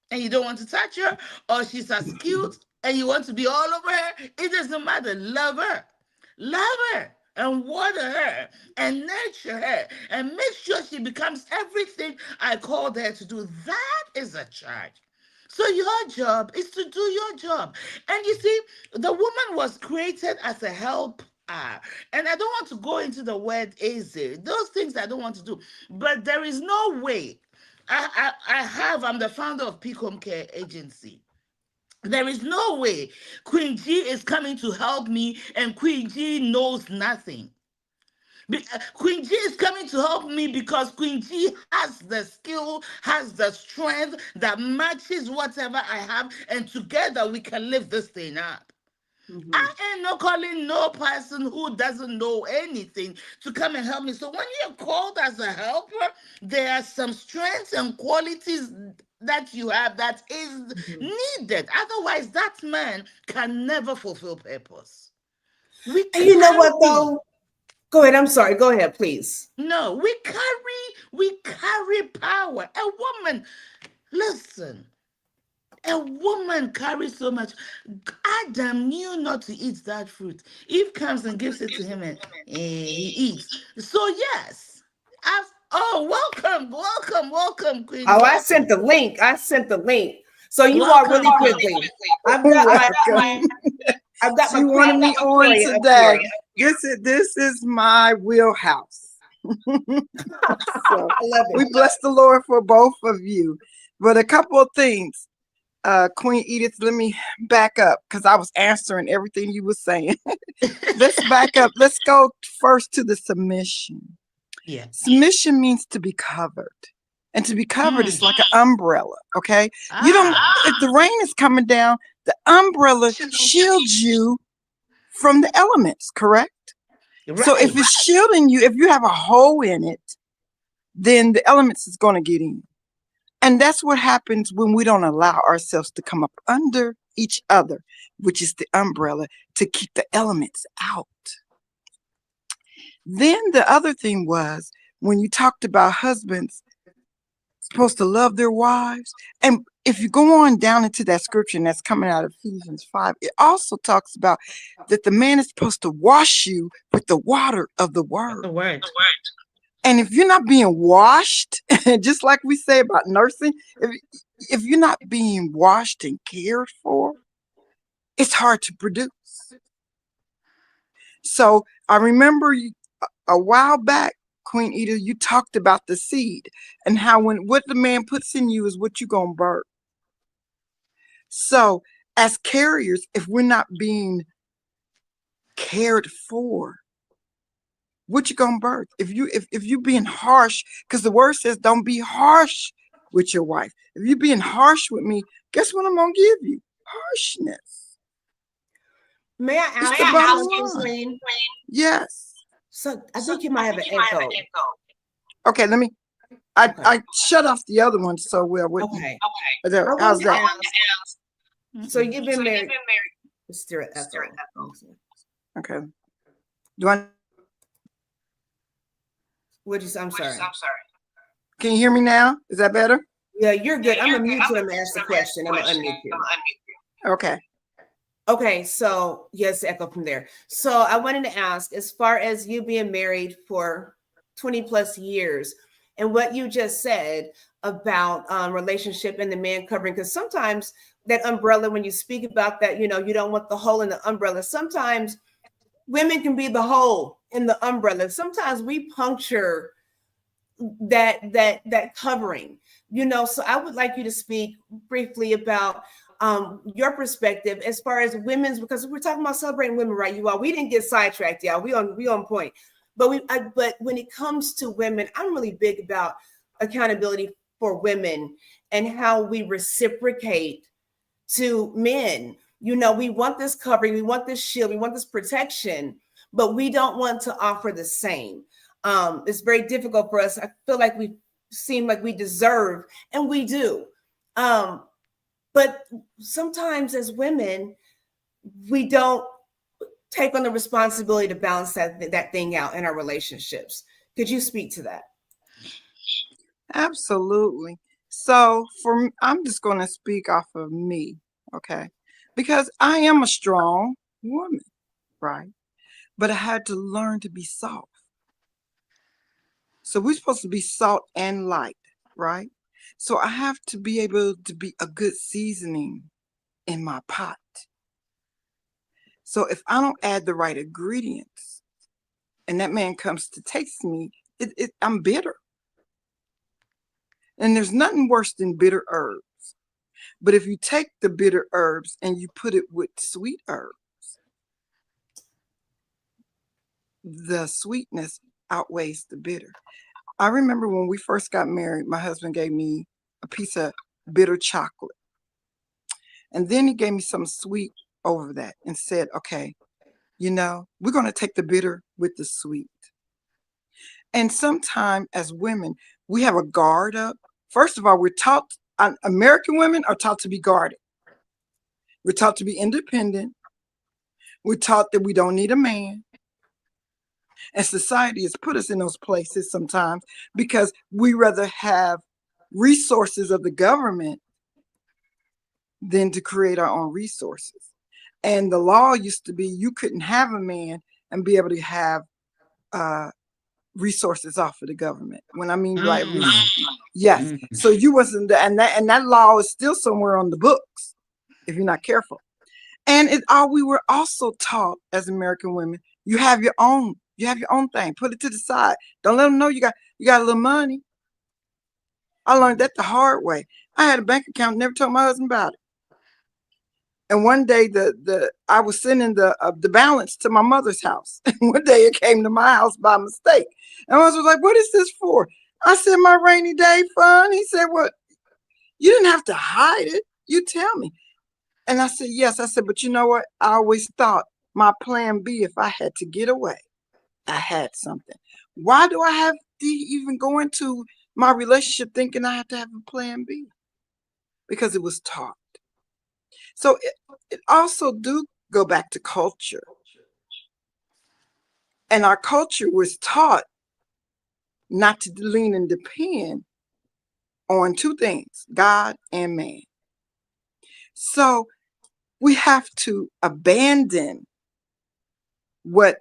and you don't want to touch her, or she's as cute and you want to be all over her, it doesn't matter. Love her and water her and nurture her and make sure she becomes everything I called her to do. That is a charge. So your job is to do your job. And you see, the woman was created as a help. And I don't want to go into the word easy. Those things I don't want to do. But there is no way. I'm the founder of Peak Home Care Agency. There is no way Queen G is coming to help me and Queen G knows nothing. Queen G is coming to help me because Queen G has the skill, has the strength that matches whatever I have, and together we can lift this thing up. Mhm. I ain't no calling no person who doesn't know anything to come and help me. So when you're called as a helper, there are some strengths and qualities that you have that is Mhm. needed. Otherwise, that man can never fulfill purpose. We And you know what carry. though? Go ahead. I'm sorry. Go ahead, please. No, we carry power. A woman, listen, a woman carries so much. Adam knew not to eat that fruit. Eve comes and gives it to him and he eats. So yes. Oh, welcome, Queen. Oh, I sent Welcome. the link. I sent the link. So you all really Welcome, Queen. quickly. I've got my Welcome. queen. I've got She my wanted queen me on Victoria up today. here. This is my wheelhouse. So I love we it. bless the Lord for both of you. But a couple of things, Queen Edith, let me back up because I was answering everything you were saying. Let's back up. Let's go first to the submission. Yeah. Submission means to be covered. And to be covered is Mm. like an umbrella, okay? You don't, Ah. if the rain is coming down, the umbrella shields you from the elements, correct? So if Right. it's shielding you, if you have a hole in it, then the elements is going to get in. And that's what happens when we don't allow ourselves to come up under each other, which is the umbrella, to keep the elements out. Then the other thing was when you talked about husbands supposed to love their wives. And if you go on down into that scripture, and that's coming out of Ephesians 5, it also talks about that the man is supposed to wash you with the water of the word. The word. And if you're not being washed, just like we say about nursing, if you're not being washed and cared for, it's hard to produce. So I remember a while back, Queen Edith, you talked about the seed and how when what the man puts in you is what you're gonna birth. So as carriers, if we're not being cared for, what you gonna birth? If you being harsh, because the word says don't be harsh with your wife. If you being harsh with me, guess what I'm gonna give you? Harshness. May I It's ask the a bottom question, line. Queen? Yes. So I think you might have an echo. Okay, let me Okay. I shut off the other one so we wouldn't. Okay. There, I how's want to that? ask. So Mm-mm. you've been married. Still echo. Okay. Do I What'd you say? I'm sorry. can you hear me now? Is that better? Yeah, you're good. I'm gonna mute you. I'm gonna ask the question. I'm gonna unmute you. Okay. Okay, so yes, echo from there. So I wanted to ask, as far as you being married for 20 plus years, and what you just said about relationship and the man covering, because sometimes that umbrella, when you speak about that, you know, you don't want the hole in the umbrella. Sometimes women can be the hole in the umbrella. Sometimes we puncture that covering, you know. So I would like you to speak briefly about your perspective as far as women's, because we're talking about celebrating women, right? You all, we didn't get sidetracked, y'all. We on point. But when it comes to women, I'm really big about accountability for women and how we reciprocate to men. You know, we want this covering, we want this shield, we want this protection, but we don't want to offer the same. It's very difficult for us. I feel like we seem like we deserve, and we do. But sometimes as women, we don't take on the responsibility to balance that thing out in our relationships. Could you speak to that? Absolutely. So I'm just going to speak off of me, okay? Because I am a strong woman, right? But I had to learn to be soft. So we're supposed to be salt and light, right? So I have to be able to be a good seasoning in my pot. So if I don't add the right ingredients and that man comes to taste me, I'm bitter. And there's nothing worse than bitter herbs. But if you take the bitter herbs and you put it with sweet herbs, the sweetness outweighs the bitter. I remember when we first got married, my husband gave me a piece of bitter chocolate. And then he gave me some sweet over that and said, okay, you know, we're going to take the bitter with the sweet. And sometimes as women, we have a guard up. First of all, we're taught, American women are taught to be guarded. We're taught to be independent. We're taught that we don't need a man. And society has put us in those places sometimes because we rather have resources of the government than to create our own resources. And the law used to be you couldn't have a man and be able to have resources off of the government. When I mean like yes. So you wasn't, and that law is still somewhere on the books if you're not careful. And we were also taught as American women, you have your own thing. Put it to the side. Don't let them know you got a little money. I learned that the hard way. I had a bank account, never told my husband about it. And one day I was sending the balance to my mother's house. And one day it came to my house by mistake. And I was like, what is this for? I said, my rainy day fund. He said, well, you didn't have to hide it. You tell me. And I said, yes. I said, but you know what? I always thought my plan B, if I had to get away, I had something. Why do I have to even go into my relationship thinking I have to have a plan B? Because it was taught. So it also do go back to culture. And our culture was taught not to lean and depend on two things, God and man. So we have to abandon what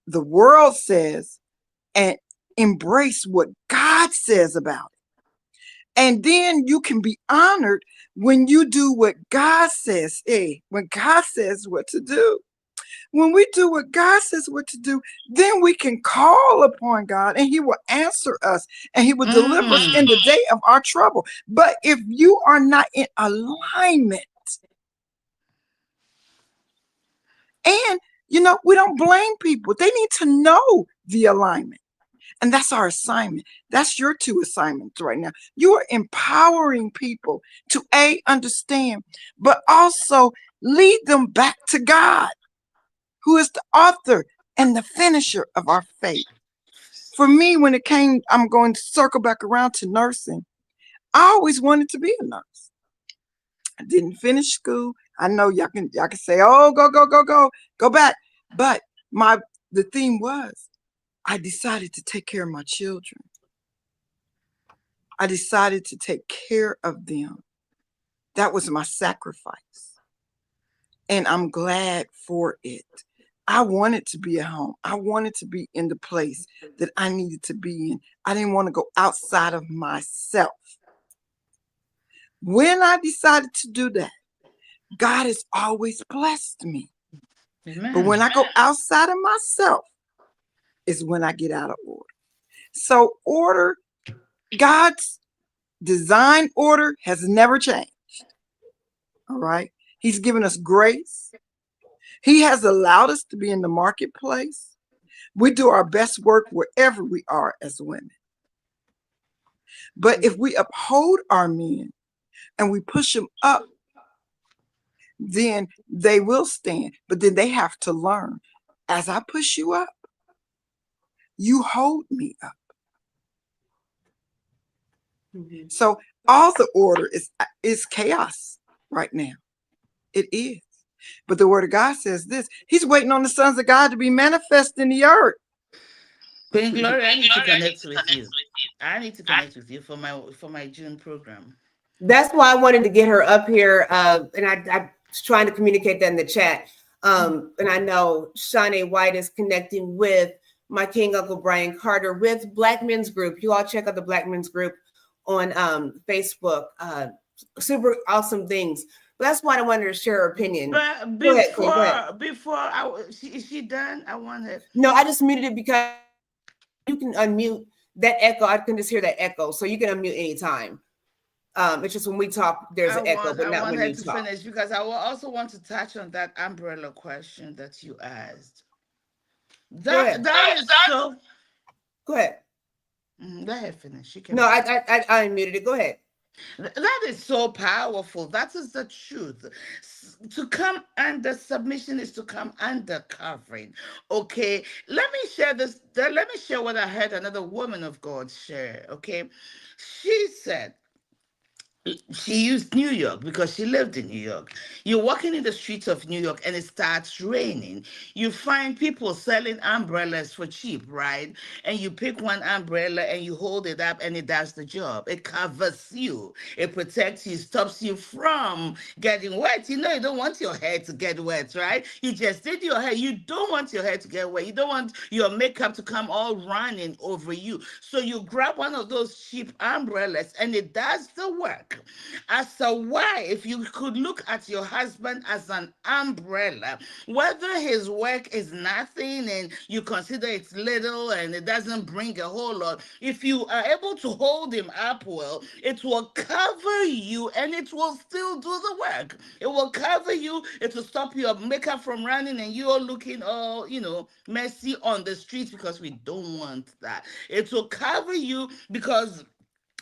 the world says and embrace what God says about it. And then you can be honored when you do what God says. When God says what to do. When we do what God says what to do, then we can call upon God and he will answer us and he will deliver us in the day of our trouble. But if you are not in alignment, and you know, we don't blame people. They need to know the alignment. And that's our assignment. That's your two assignments right now. You are empowering people to understand, but also lead them back to God, who is the author and the finisher of our faith. For me, when it came, I'm going to circle back around to nursing. I always wanted to be a nurse. I didn't finish school. I know y'all can say, oh, go back. But the theme was, I decided to take care of my children. I decided to take care of them. That was my sacrifice. And I'm glad for it. I wanted to be at home. I wanted to be in the place that I needed to be in. I didn't want to go outside of myself. When I decided to do that, God has always blessed me. Amen. But when I go outside of myself is when I get out of order. So order, God's design order has never changed. All right. He's given us grace. He has allowed us to be in the marketplace. We do our best work wherever we are as women. But if we uphold our men and we push them up, then they will stand. But then they have to learn. As I push you up, you hold me up. Mhm. So all the order is chaos right now. It is. But the word of God says this. He's waiting on the sons of God to be manifest in the earth. Queen Gloria, I need to connect with you. I need to connect with you for my June program. That's why I wanted to get her up here. And I was trying to communicate that in the chat. And I know Shawn A. White is connecting with my King Uncle Brian Carter with Black Men's Group. You all check out the Black Men's Group on Facebook. Super awesome things. But that's why I wanted to share her opinion. But Go ahead, Queen, go ahead. is she done? I want her. No, I just muted it because you can unmute that echo. I can just hear that echo. So you can unmute anytime. It's just when we talk, there's an echo, but I not want when her you to talk. finish because I will also want to touch on that umbrella question that you asked. Go ahead. That is so. Go ahead. Let her finish. She can. No, I unmuted it. Go ahead. That is so powerful. That is the truth. To come under submission is to come under covering. Okay, let me share this. Let me share what I heard another woman of God share. Okay, she said she used New York because she lived in New York. You're walking in the streets of New York and it starts raining. You find people selling umbrellas for cheap, right? And you pick one umbrella and you hold it up and it does the job. It covers you, it protects you, stops you from getting wet. You know, you don't want your hair to get wet, right? You just did your hair. You don't want your hair to get wet. You don't want your makeup to come all running over you. So you grab one of those cheap umbrellas and it does the work. As a wife, you could look at your husband as an umbrella, whether his work is nothing and you consider it's little and it doesn't bring a whole lot. If you are able to hold him up well, it will cover you and it will still do the work. It will cover you, it will stop your makeup from running and you're looking all, messy on the streets because we don't want that. It will cover you because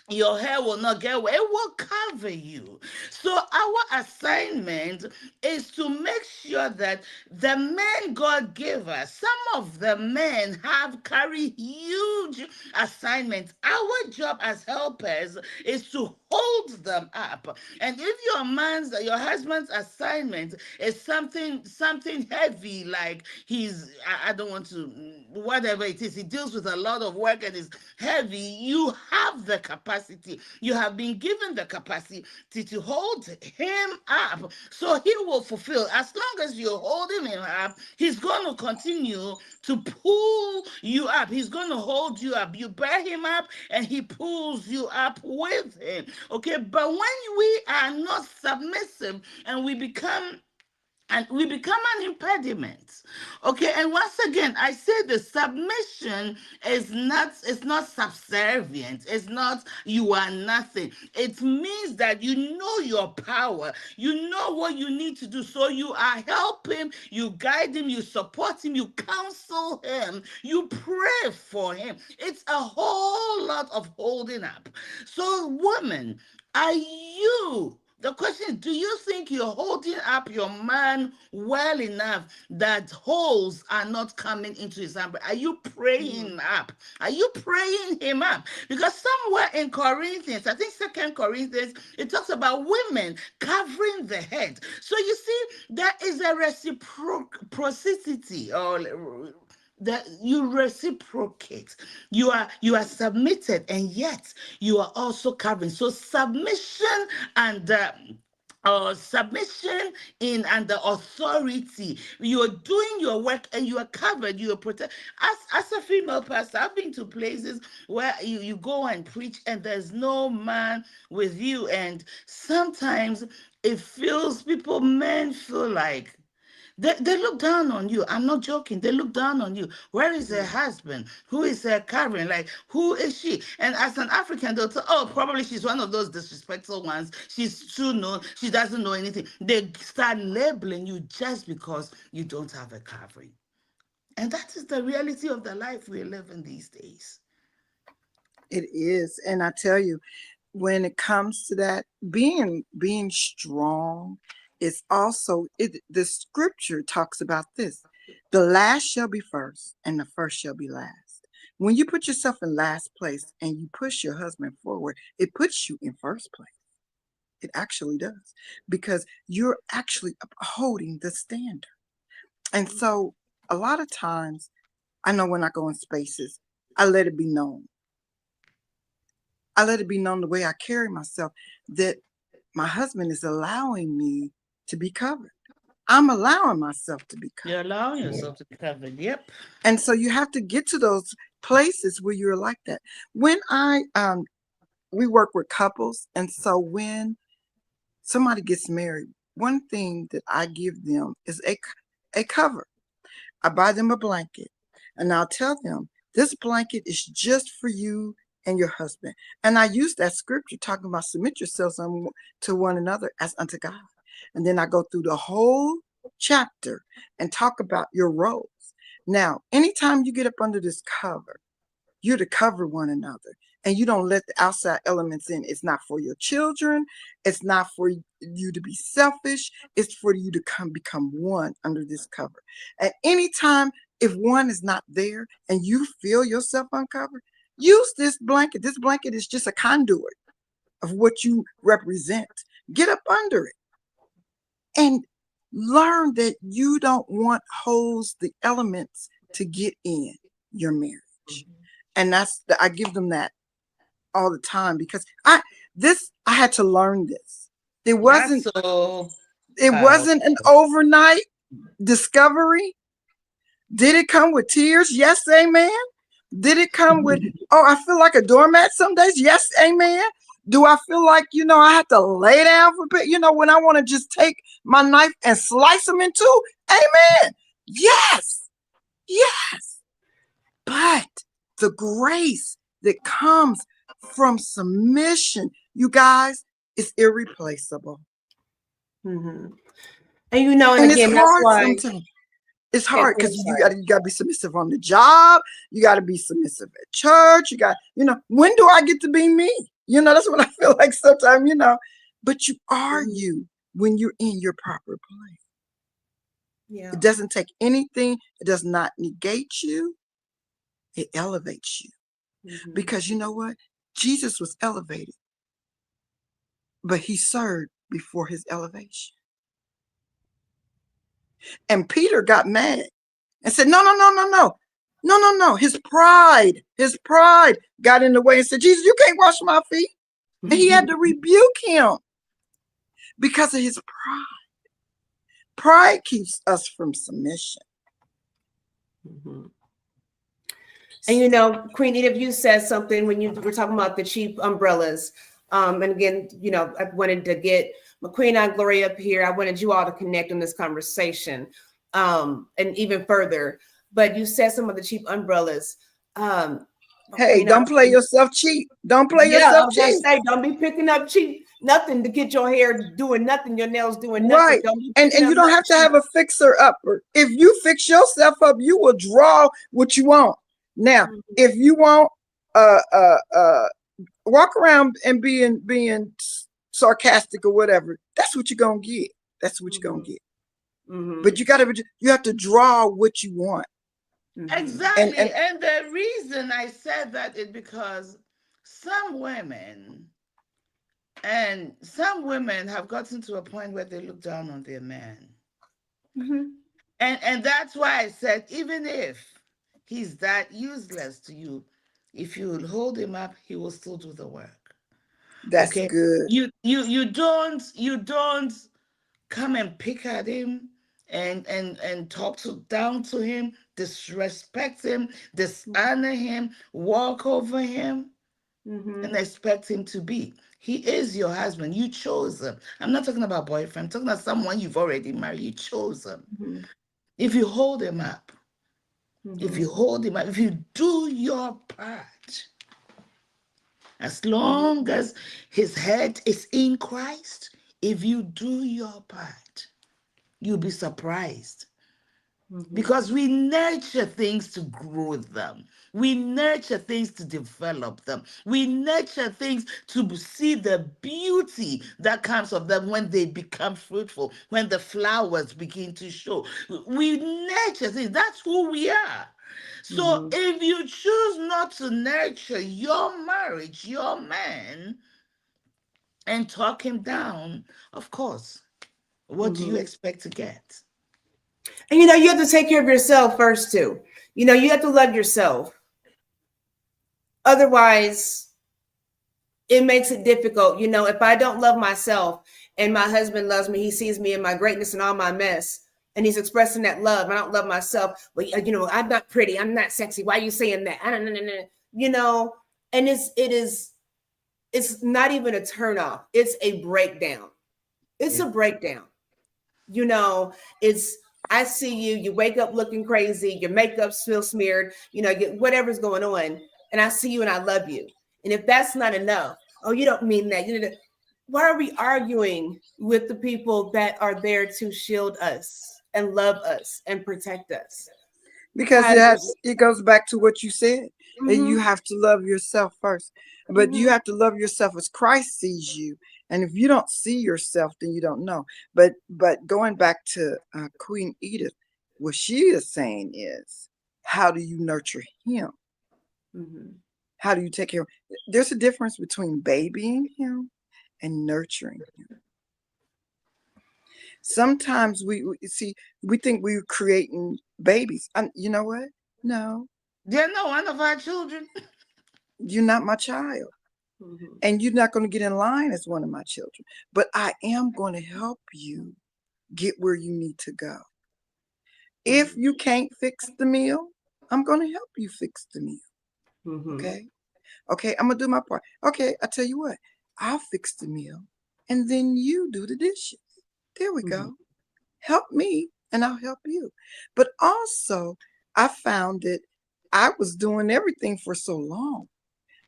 your hair will not get wet. It will cover you. So our assignment is to make sure that the men God gave us, some of the men have carry huge assignments. Our job as helpers is to hold them up. And if your husband's assignment is something heavy, like I don't want to, whatever it is, he deals with a lot of work and is heavy, you have the capacity. You have been given the capacity to hold him up so he will fulfill. As long as you're holding him up, he's going to continue to pull you up. He's going to hold you up. You bear him up and he pulls you up with him. Okay, but when we are not submissive and we become an impediment. Okay, and once again I say the submission is not subservient. It's not you are nothing. It means that you know your power, you know what you need to do, so you are helping, you guide him, you support him, you counsel him, you pray for him. It's a whole lot of holding up. So woman, are you, the question is, do you think you're holding up your man well enough that holes are not coming into his hand? Are you praying him up? Are you praying him up? Because somewhere in Corinthians, I think Second Corinthians, it talks about women covering the head. So you see, there is a reciprocity, or that you reciprocate. You are submitted, and yet you are also covering. So submission and submission in under authority. You're doing your work and you are covered. You are protected. As a female pastor, I've been to places where you go and preach and there's no man with you, and sometimes it feels men feel like they look down on you. I'm not joking. They look down on you. Where is her husband? Who is her covering? Like, who is she? And as an African, they'll say, oh, probably she's one of those disrespectful ones. She's too known. She doesn't know anything. They start labeling you just because you don't have a covering. And that is the reality of the life we live in these days. It is. And I tell you, when it comes to that, being strong is also the scripture talks about this. The last shall be first, and the first shall be last. When you put yourself in last place and you push your husband forward, it puts you in first place. It actually does, because you're actually upholding the standard. And so a lot of times, I know when I go in spaces, I let it be known. I let it be known the way I carry myself that my husband is allowing me to be covered. I'm allowing myself to be covered. You're allowing yourself to be covered. Yep. And so you have to get to those places where you're like that. When we work with couples, and so when somebody gets married, one thing that I give them is a cover. I buy them a blanket, and I'll tell them, this blanket is just for you and your husband. And I use that scripture talking about submit yourselves to one another as unto God. And then I go through the whole chapter and talk about your roles. Now, anytime you get up under this cover, you're to cover one another, and you don't let the outside elements in. It's not for your children. It's not for you to be selfish. It's for you to become one under this cover. At any time, if one is not there and you feel yourself uncovered, use this blanket. This blanket is just a conduit of what you represent. Get up under it and learn that you don't want holes, the elements, to get in your marriage. And I give them that all the time, because I had to learn this. It wasn't an overnight discovery. Did it come with tears? Yes, amen. Did it come with, oh, I feel like a doormat some days? Yes, amen. Do I feel like, I have to lay down for a bit, when I want to just take my knife and slice them in two? Amen. Yes. Yes. But the grace that comes from submission, you guys, is irreplaceable. Mm-hmm. And and again, it's that's hard why sometimes. It's hard because you gotta be submissive on the job. You gotta be submissive at church. You got, when do I get to be me? That's what I feel like sometimes, But you are you when you're in your proper place. Yeah. It doesn't take anything. It does not negate you. It elevates you. Mm-hmm. Because you know what? Jesus was elevated, but he served before his elevation. And Peter got mad and said, no. His pride got in the way and said, Jesus, you can't wash my feet. And he had to rebuke him because of his pride. Pride keeps us from submission. Mm-hmm. And Queen Edith, you said something when you were talking about the cheap umbrellas. And again, I wanted to get McQueen and Gloria up here. I wanted you all to connect on this conversation, and even further. But you said some of the cheap umbrellas. Hey, don't play yourself cheap. Don't play yourself cheap. Say, don't be picking up cheap nothing to get your hair doing nothing, your nails doing nothing. Right. And you don't have to have a fixer upper. If you fix yourself up, you will draw what you want. Now, if you want walk around and being sarcastic or whatever, that's what you're gonna get. That's what you're gonna get. Mm-hmm. But you have to draw what you want. Exactly. And the reason I said that is because some women have gotten to a point where they look down on their man. Mm-hmm. And that's why I said, even if he's that useless to you. If you will hold him up, he will still do the work. That's Okay. good. You don't come and pick at him and talk down to him, disrespect him, dishonor him, walk over him, and Mm-hmm. expect him to be. He is your husband. You chose him. I'm not talking about boyfriend. I'm talking about someone you've already married. You chose him. Mm-hmm. If you hold him up, if Mm-hmm. you hold him up, if you do your part, as Mm-hmm. long as his head is in Christ, if you do your part, you'll be surprised. Mm-hmm. Because we nurture things to grow them. We nurture things to develop them. We nurture things to see the beauty that comes of them when they become fruitful, when the flowers begin to show. We nurture things. That's who we are. So Mm-hmm. if you choose not to nurture your marriage, your man, and talk him down, of course, what do you Mm-hmm. expect to get? And you have to take care of yourself first too. You have to love yourself. Otherwise, it makes it difficult. If I don't love myself and my husband loves me, he sees me in my greatness and all my mess, and he's expressing that love. I don't love myself. Well, I'm not pretty. I'm not sexy. Why are you saying that? I don't know. And it's not even a turn off. It's a breakdown. It's Yeah. a breakdown. you know it's I see you wake up looking crazy, your makeup's still smeared, whatever's going on, and I see you and I love you. And if that's not enough, oh, you don't mean that, why are we arguing with the people that are there to shield us and love us and protect us? Because Why it is has, it? it goes back to what you said. That you Mm-hmm, have to love yourself first. But you mm-hmm, have to love yourself as Christ sees you. And if you don't see yourself, then you don't know. But going back to Queen Edith, what she is saying is, how do you nurture him? mm-hmm, How do you take care of him? There's a difference between babying him and nurturing him. Sometimes we see, we think we're creating babies. You know what? No, They're not one of our children. you're not my child. mm-hmm, And you're not going to get in line as one of my children. But I am going to help you get where you need to go. If you can't fix the meal, I'm going to help you fix the meal. mm-hmm, Okay? Okay, I'm going to do my part. Okay, I tell you what, I'll fix the meal and then you do the dishes. There we mm-hmm, go. Help me and I'll help you. But also, I found that I was doing everything for so long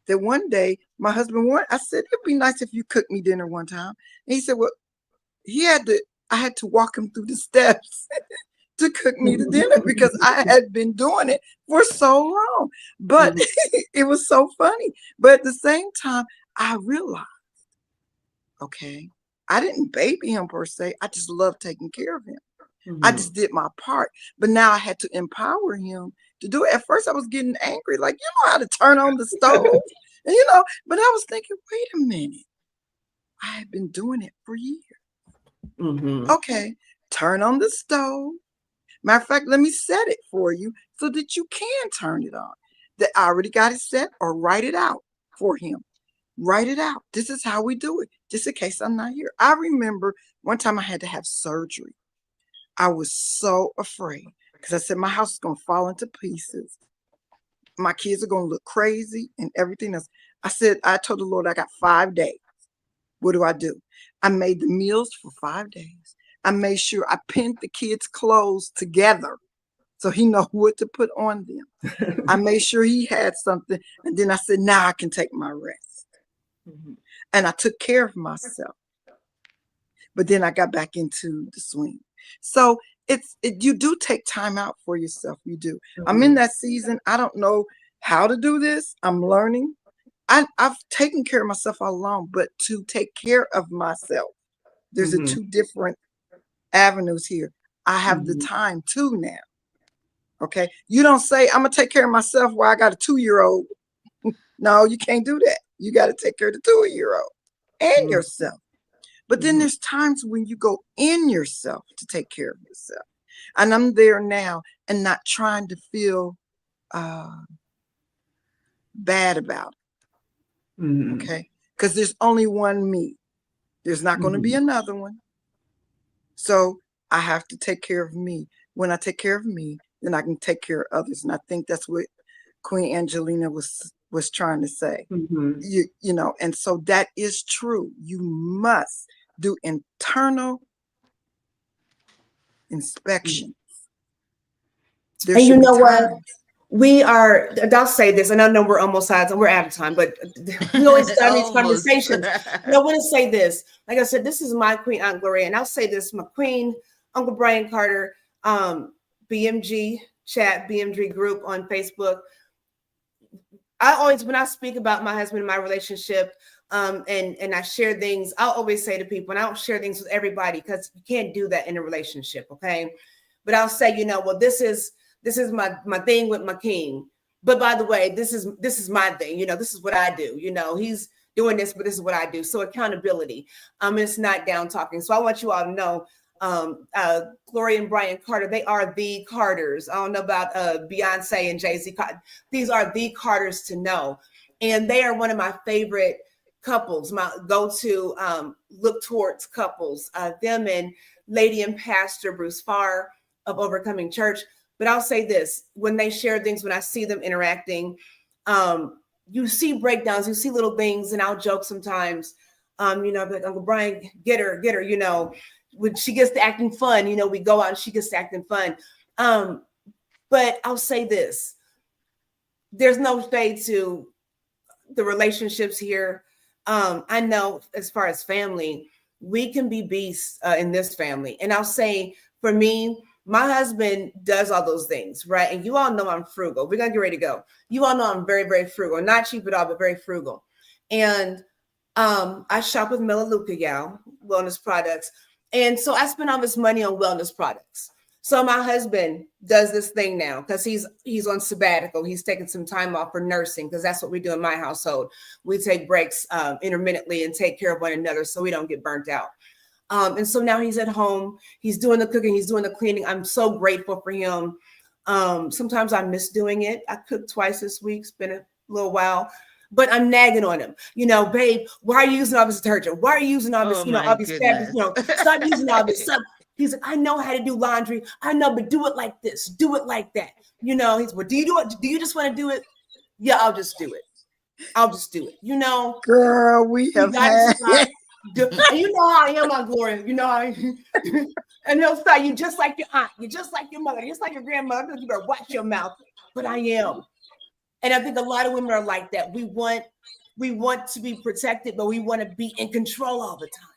that one day my husband wanted, I said, it'd be nice if you cooked me dinner one time. And he said, well, I had to walk him through the steps to cook me the dinner because I had been doing it for so long. But mm-hmm, it was so funny. But at the same time, I realized, okay, I didn't baby him per se. I just loved taking care of him. I mm-hmm. just did my part. But now I had to empower him to do it. At first, I was getting angry, like, you know how to turn on the stove? And, but I was thinking, wait a minute. I had been doing it for years. Mm-hmm. Okay, turn on the stove. Matter of fact, let me set it for you so that you can turn it on. That I already got it set, or write it out for him. Write it out. This is how we do it, just in case I'm not here. I remember one time I had to have surgery. I was so afraid because I said my house is going to fall into pieces. My kids are going to look crazy and everything else. I told the Lord, I got 5 days. What do? I made the meals for 5 days. I made sure I pinned the kids' clothes together so he know what to put on them. I made sure he had something. And then I said, now I can take my rest. Mm-hmm. And I took care of myself. But then I got back into the swing. So you do take time out for yourself. You do. I'm in Mm-hmm. that season. I don't know how to do this. I'm learning. I've taken care of myself all along, but to take care of myself, there's a Mm-hmm. two different avenues here. I have the Mm-hmm. time too now. Okay. You don't say, I'm going to take care of myself while I got a 2-year-old. No, you can't do that. You got to take care of the 2-year-old and yourself. But then Mm-hmm. there's times when you go in yourself to take care of yourself. And I'm there now and not trying to feel bad about it. Mhm. Okay, because there's only one me. There's not going to be another one. So I have to take care of me. When I take care of me, then I can take care of others. And I think that's what Queen Angelina was trying to say. Mhm. You know, and so that is true. You must do internal inspection. There And you should be know what? times. We are, and I'll say this, and I know we're almost out, and we're out of time, but we always start these Almost. conversations. But I want to say this. Like I said, this is my Queen Aunt Gloria, and I'll say this, my Queen, Uncle Brian Carter, BMG chat, BMG group on Facebook. I always, when I speak about my husband and my relationship, and I share things, I'll always say to people, and I don't share things with everybody because you can't do that in a relationship, okay? But I'll say, you know, well, this is my thing with my king. But by the way, this is my thing. You know, this is what I do. You know, he's doing this, but this is what I do. So accountability. It's not down talking. So I want you all to know, Gloria and Brian Carter, they are the Carters. I don't know about Beyonce and Jay-Z. These are the Carters to know. And they are one of my favorite couples, my go-to look towards couples, them and Lady and Pastor Bruce Farr of Overcoming Church. But I'll say this, when they share things, when I see them interacting, you see breakdowns, you see little things, and I'll joke sometimes, you know, like, Uncle Brian, get her, you know, when she gets to acting fun, you know, we go out and she gets to acting fun. But I'll say this, there's no shade to the relationships here. I know as far as family, we can be beasts in this family. And I'll say for me, my husband does all those things, right? And you all know I'm frugal. We're going to get ready to go. You all know I'm very, very frugal. Not cheap at all, but very frugal. And I shop with Melaleuca, y'all, wellness products. And so I spend all this money on wellness products. So my husband does this thing now because he's on sabbatical. He's taking some time off for nursing because that's what we do in my household. We take breaks intermittently and take care of one another so we don't get burnt out. And so now he's at home. He's doing the cooking. He's doing the cleaning. I'm so grateful for him. Sometimes I miss doing it. I cooked twice this week. It's been a little while. But I'm nagging on him. You know, babe, why are you using all this detergent? Why are you using all this, Oh you know, my all these fabrics? You know, goodness. stop using all this stuff. He's like, I know how to do laundry. I know, but do it like this. Do it like that. You know, he's, well, do you do it? Do you just want to do it? Yeah, I'll just do it. I'll just do it. You know, Girl, we have had. And you know how I am, my Gloria. You know how and he'll say, you just like your aunt. You're just like your mother. Just like your grandmother. You better watch your mouth. But I am. And I think a lot of women are like that. We want to be protected, but we want to be in control all the time.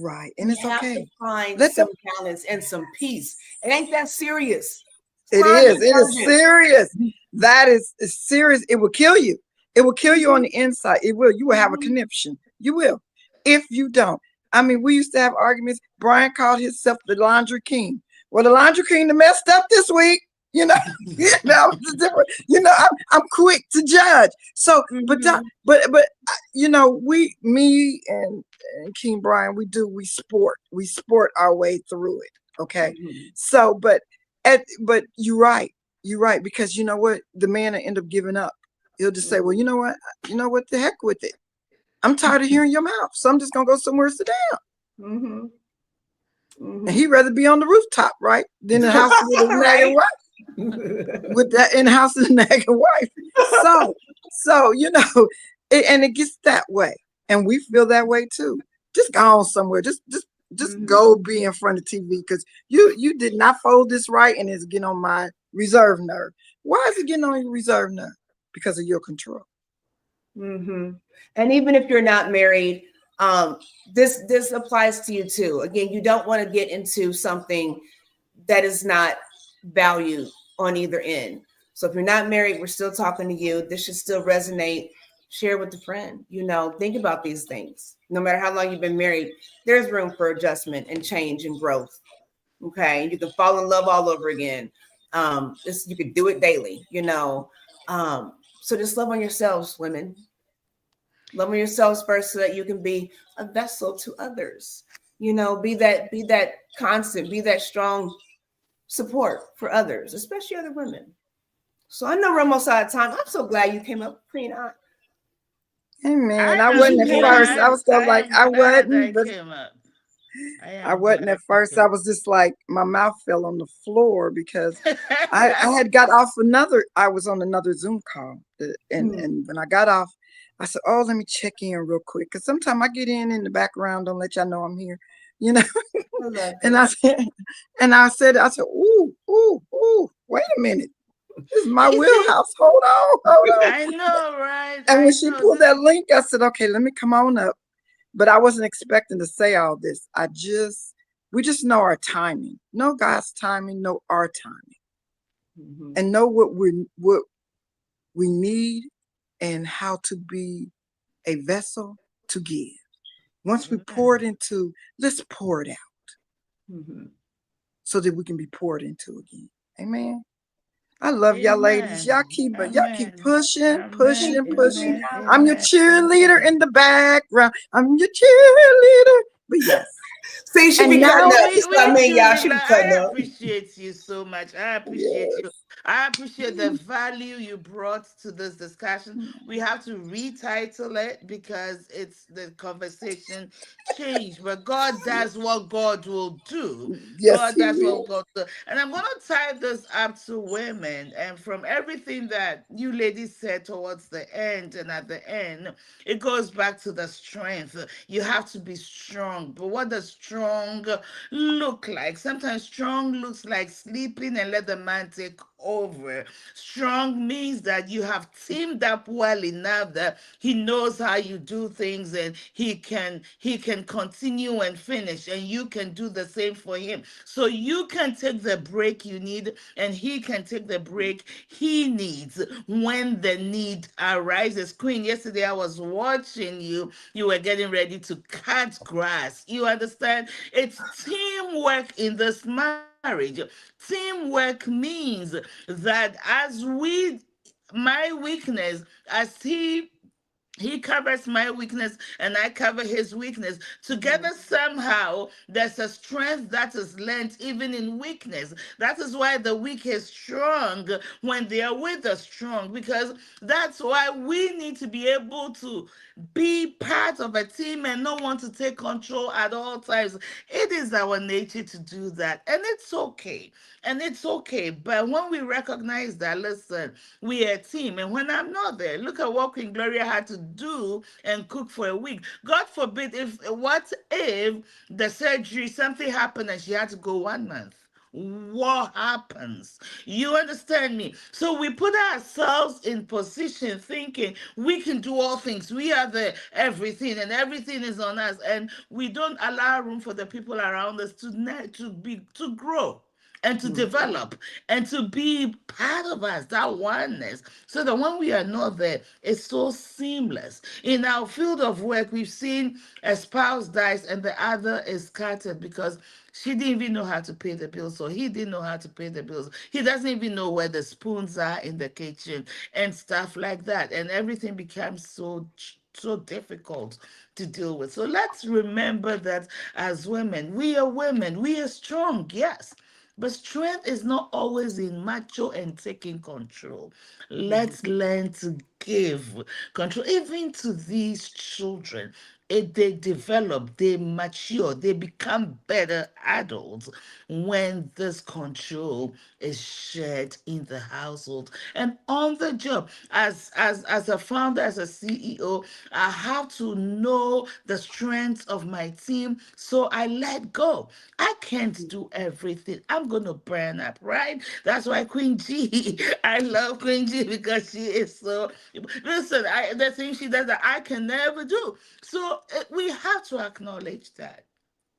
Right. And it's have okay. to find Let some balance and some peace. It ain't that serious. It is. It is serious. That is serious. It will kill you. It will kill you on the inside. It will. You will have a conniption. You will. If you don't. I mean, we used to have arguments. Brian called himself the laundry king. Well, the laundry king messed up this week. You know, it's different. You know, I'm quick to judge. So, but you know, me and King Brian, we sport our way through it. Okay. So, but you're right, because you know what, the man will end up giving up. He'll just say, well, you know what, the heck with it. I'm tired of hearing your mouth, so I'm just gonna go somewhere and sit down. And he'd rather be on the rooftop, right, than in the house with his nagging wife. With that in the house with a nagging wife. So you know, and it gets that way, and we feel that way too. Just go on somewhere. Just go be in front of TV because you did not fold this right, and it's getting on my reserve nerve. Why is it getting on your reserve nerve? Because of your control. And even if you're not married, this applies to you too. Again, you don't want to get into something that is not valued on either end. So if you're not married, we're still talking to you. This should still resonate. Share with a friend. You know, think about these things. No matter how long you've been married, there's room for adjustment and change and growth. Okay, you can fall in love all over again. You could do it daily. You know, so just love on yourselves, women. Love on yourselves first, so that you can be a vessel to others. You know, be that constant, be that strong support for others, especially other women. So I know we're almost out of time. I'm so glad you came up, Queen. Hey man, I I Because am wasn't you at came up first. I glad. was still I like, am I glad wasn't, I but came up. I I am wasn't glad at I first. I came was just like, my mouth fell on the floor because I up. had got off another, I was on another Zoom call. Mm, And when I got off, I said, oh, let me check in real quick. Cause sometimes I get in the background, don't let y'all know I'm here, you know? I love And it. I said, ooh, ooh, ooh, wait a minute. This is my You see, wheelhouse. Hold on, hold on. I know, right? And when I she know pulled this. that link, I said, okay, let me come on up. But I wasn't expecting to say all this. We just know our timing. Know God's timing, know our timing, Mhm. and know what we need and how to be a vessel to give. Once we pour it Amen. into, let's pour it out Mhm. so that we can be poured into again. Amen. I love y'all ladies. Amen. Y'all keep Amen. pushing, Amen. pushing, Thank you, pushing. Queen Amen. I'm your Amen. cheerleader Amen. in the background. I'm your cheerleader. But yes. See, she And be now, cutting up. We It's not we me, y'all. truly She be love. cutting I up. appreciate you so much. I appreciate you. yes. I appreciate the value you brought to this discussion. We have to retitle it because it's the conversation changed. But God does what God will do. Yes, God he does what will. God will do. And I'm gonna tie this up to women. And from everything that you ladies said towards the end and at the end, it goes back to the strength. You have to be strong. But what does strong look like? Sometimes strong looks like sleeping and let the man take over. Strong means that you have teamed up well enough that he knows how you do things and he can continue and finish and you can do the same for him. So you can take the break you need and he can take the break he needs when the need arises. Queen, yesterday I was watching you. You were getting ready to cut grass. You understand? It's teamwork in this marriage. Teamwork means that my weakness, as he covers my weakness and I cover his weakness. Together, Mhm. somehow, there's a strength that is lent even in weakness. That is why the weak is strong when they are with the strong, because that's why we need to be able to be part of a team and not want to take control at all times. It is our nature to do that, and it's okay. And it's okay. But when we recognize that, listen, we are a team. And when I'm not there, look at what Queen Gloria had to do and cook for a week. God forbid, what if the surgery, something happened and she had to go 1 month? What happens? You understand me? So we put ourselves in position thinking we can do all things. We are the everything and everything is on us. And we don't allow room for the people around us to grow and to Mhm. develop and to be part of us, that oneness. So that when we are not there, it's so seamless. In our field of work, we've seen a spouse dies and the other is scattered because she didn't even know how to pay the bills, so he didn't know how to pay the bills. He doesn't even know where the spoons are in the kitchen and stuff like that. And everything becomes so difficult to deal with. So let's remember that as women, we are strong, yes. But strength is not always in macho and taking control. Mhm. Let's learn to give control, even to these children. If they develop, they mature, they become better adults when this control is shared in the household and on the job. As a founder, as a CEO, I have to know the strengths of my team, so I let go. I can't do everything. I'm gonna burn up, right? That's why Queen G, I love Queen G because she is so. Listen, the thing she does that I can never do. So we have to acknowledge that.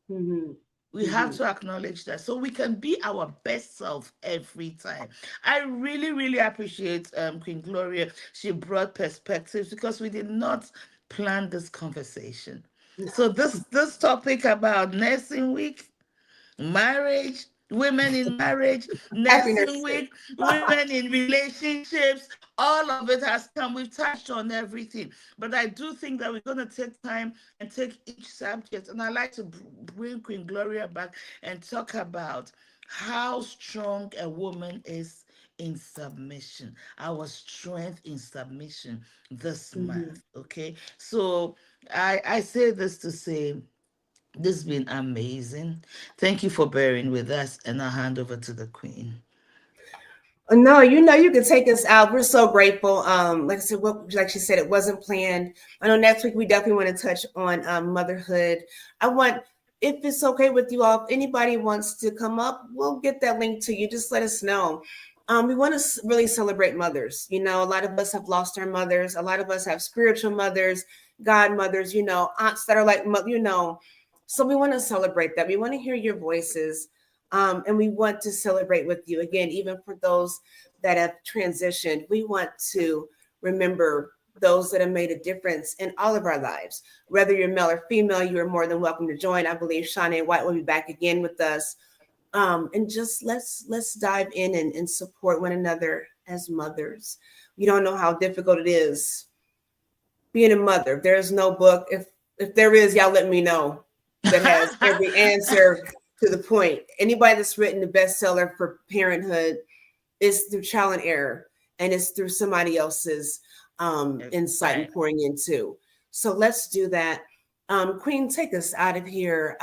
Mhm. We have Mhm. to acknowledge that so we can be our best self every time. I really, really appreciate Queen Gloria. She brought perspectives because we did not plan this conversation. So this topic about nursing week, marriage, women in marriage, Happy nursing Nurses Week. week, women in relationships, all of it has come. We've touched on everything. But I do think that we're going to take time and take each subject. And I like to bring Queen Gloria back and talk about how strong a woman is in submission, our strength in submission this Mhm. month. Okay. So I say this to say this has been amazing. Thank you for bearing with us, and I'll hand over to the Queen. No, you can take us out. We're so grateful. Like I said, like she said, it wasn't planned. I know next week we definitely want to touch on motherhood. I want, if it's okay with you all, if anybody wants to come up, we'll get that link to you. Just let us know. We want to really celebrate mothers. A lot of us have lost our mothers. A lot of us have spiritual mothers, godmothers. Aunts that are like, So we want to celebrate that. We want to hear your voices. And we want to celebrate with you again, even for those that have transitioned. We want to remember those that have made a difference in all of our lives. Whether you're male or female, you are more than welcome to join. I believe Shawn A will be back again with us. And just let's dive in and support one another as mothers. You don't know how difficult it is being a mother. There's no book. If there is, y'all let me know, that has every answer to the point. Anybody that's written the bestseller for parenthood is through trial and error, and it's through somebody else's insight Right. and pouring into. So let's do that. Queen, take us out of here.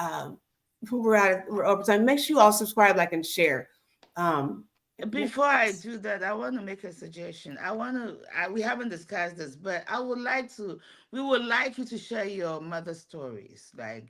We're over time. Make sure you all subscribe, like, and share. Next Before I steps. do that, I want to make a suggestion. We haven't discussed this, but we would like you to share your mother stories, like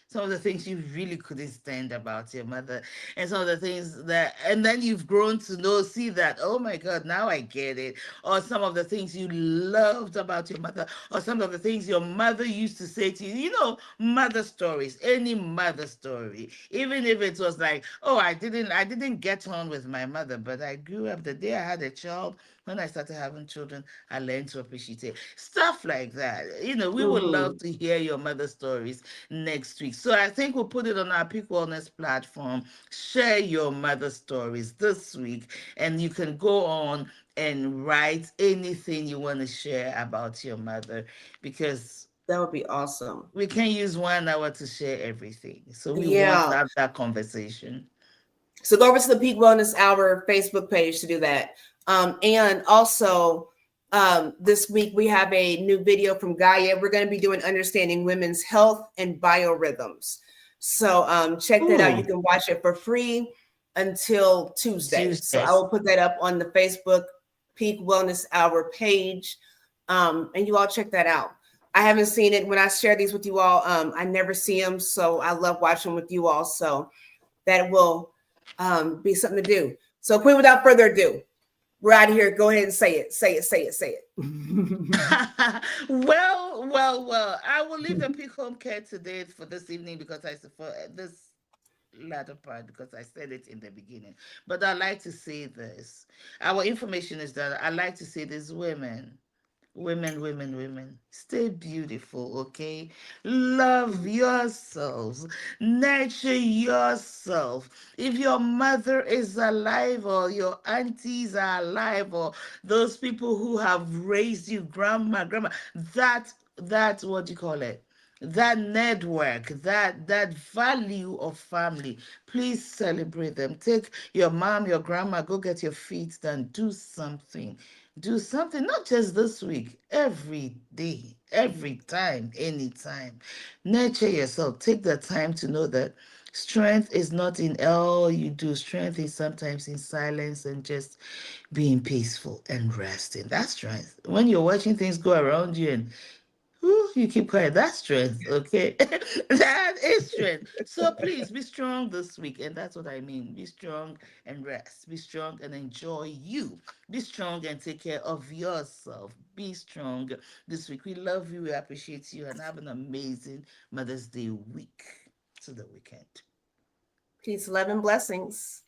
some of the things you really couldn't stand about your mother, and some of the things and then you've grown to see that, oh my God, now I get it. Or some of the things you loved about your mother, or some of the things your mother used to say to you, mother stories, any mother story, even if it was like, oh, I didn't get on with my mother, but I grew up the day I had a child. When I started having children, I learned to appreciate it. Stuff like that. We would love Mm-hmm. to hear your mother stories next week. So I think we'll put it on our Peak Wellness platform. Share your mother stories this week, and you can go on and write anything you want to share about your mother, because That would be awesome. we can use 1 hour to share everything. So we want to Yeah. have that conversation. So go over to the Peak Wellness Hour Facebook page to do that. And also, this week we have a new video from Gaia. We're going to be doing Understanding Women's Health and Biorhythms. So check that out. You Ooh, can watch it for free until Tuesday. So I Tuesdays. will put that up on the Facebook Peak Wellness Hour page. And you all check that out. I haven't seen it. When I share these with you all, I never see them. So I love watching with you all. So that will be something to do. So, Queen, without further ado, we're out of here. Go ahead and say it. Say it. Say it. Say it. Well. I will leave the Peak Home Care today for this evening, because for this latter part, because I said it in the beginning. But I like to say this. Our information is that I like to say this: women, stay beautiful, okay? Love yourselves, nurture yourself. If your mother is alive, or your aunties are alive, or those people who have raised you, grandma, that's what you call it, that network, that value of family, please celebrate them. Take your mom, your grandma, go get your feet done, do something, not just this week, every day, every time, anytime. Nurture yourself. Take the time to know that strength is not in all you do. Strength is sometimes in silence and just being peaceful and resting. That's strength. When you're watching things go around you and ooh, you keep quiet. That's strength, okay? That is strength. So please be strong this week. And that's what I mean. Be strong and rest. Be strong and enjoy you. Be strong and take care of yourself. Be strong this week. We love you. We appreciate you. And have an amazing Mother's Day week to the weekend. Peace, love, and blessings.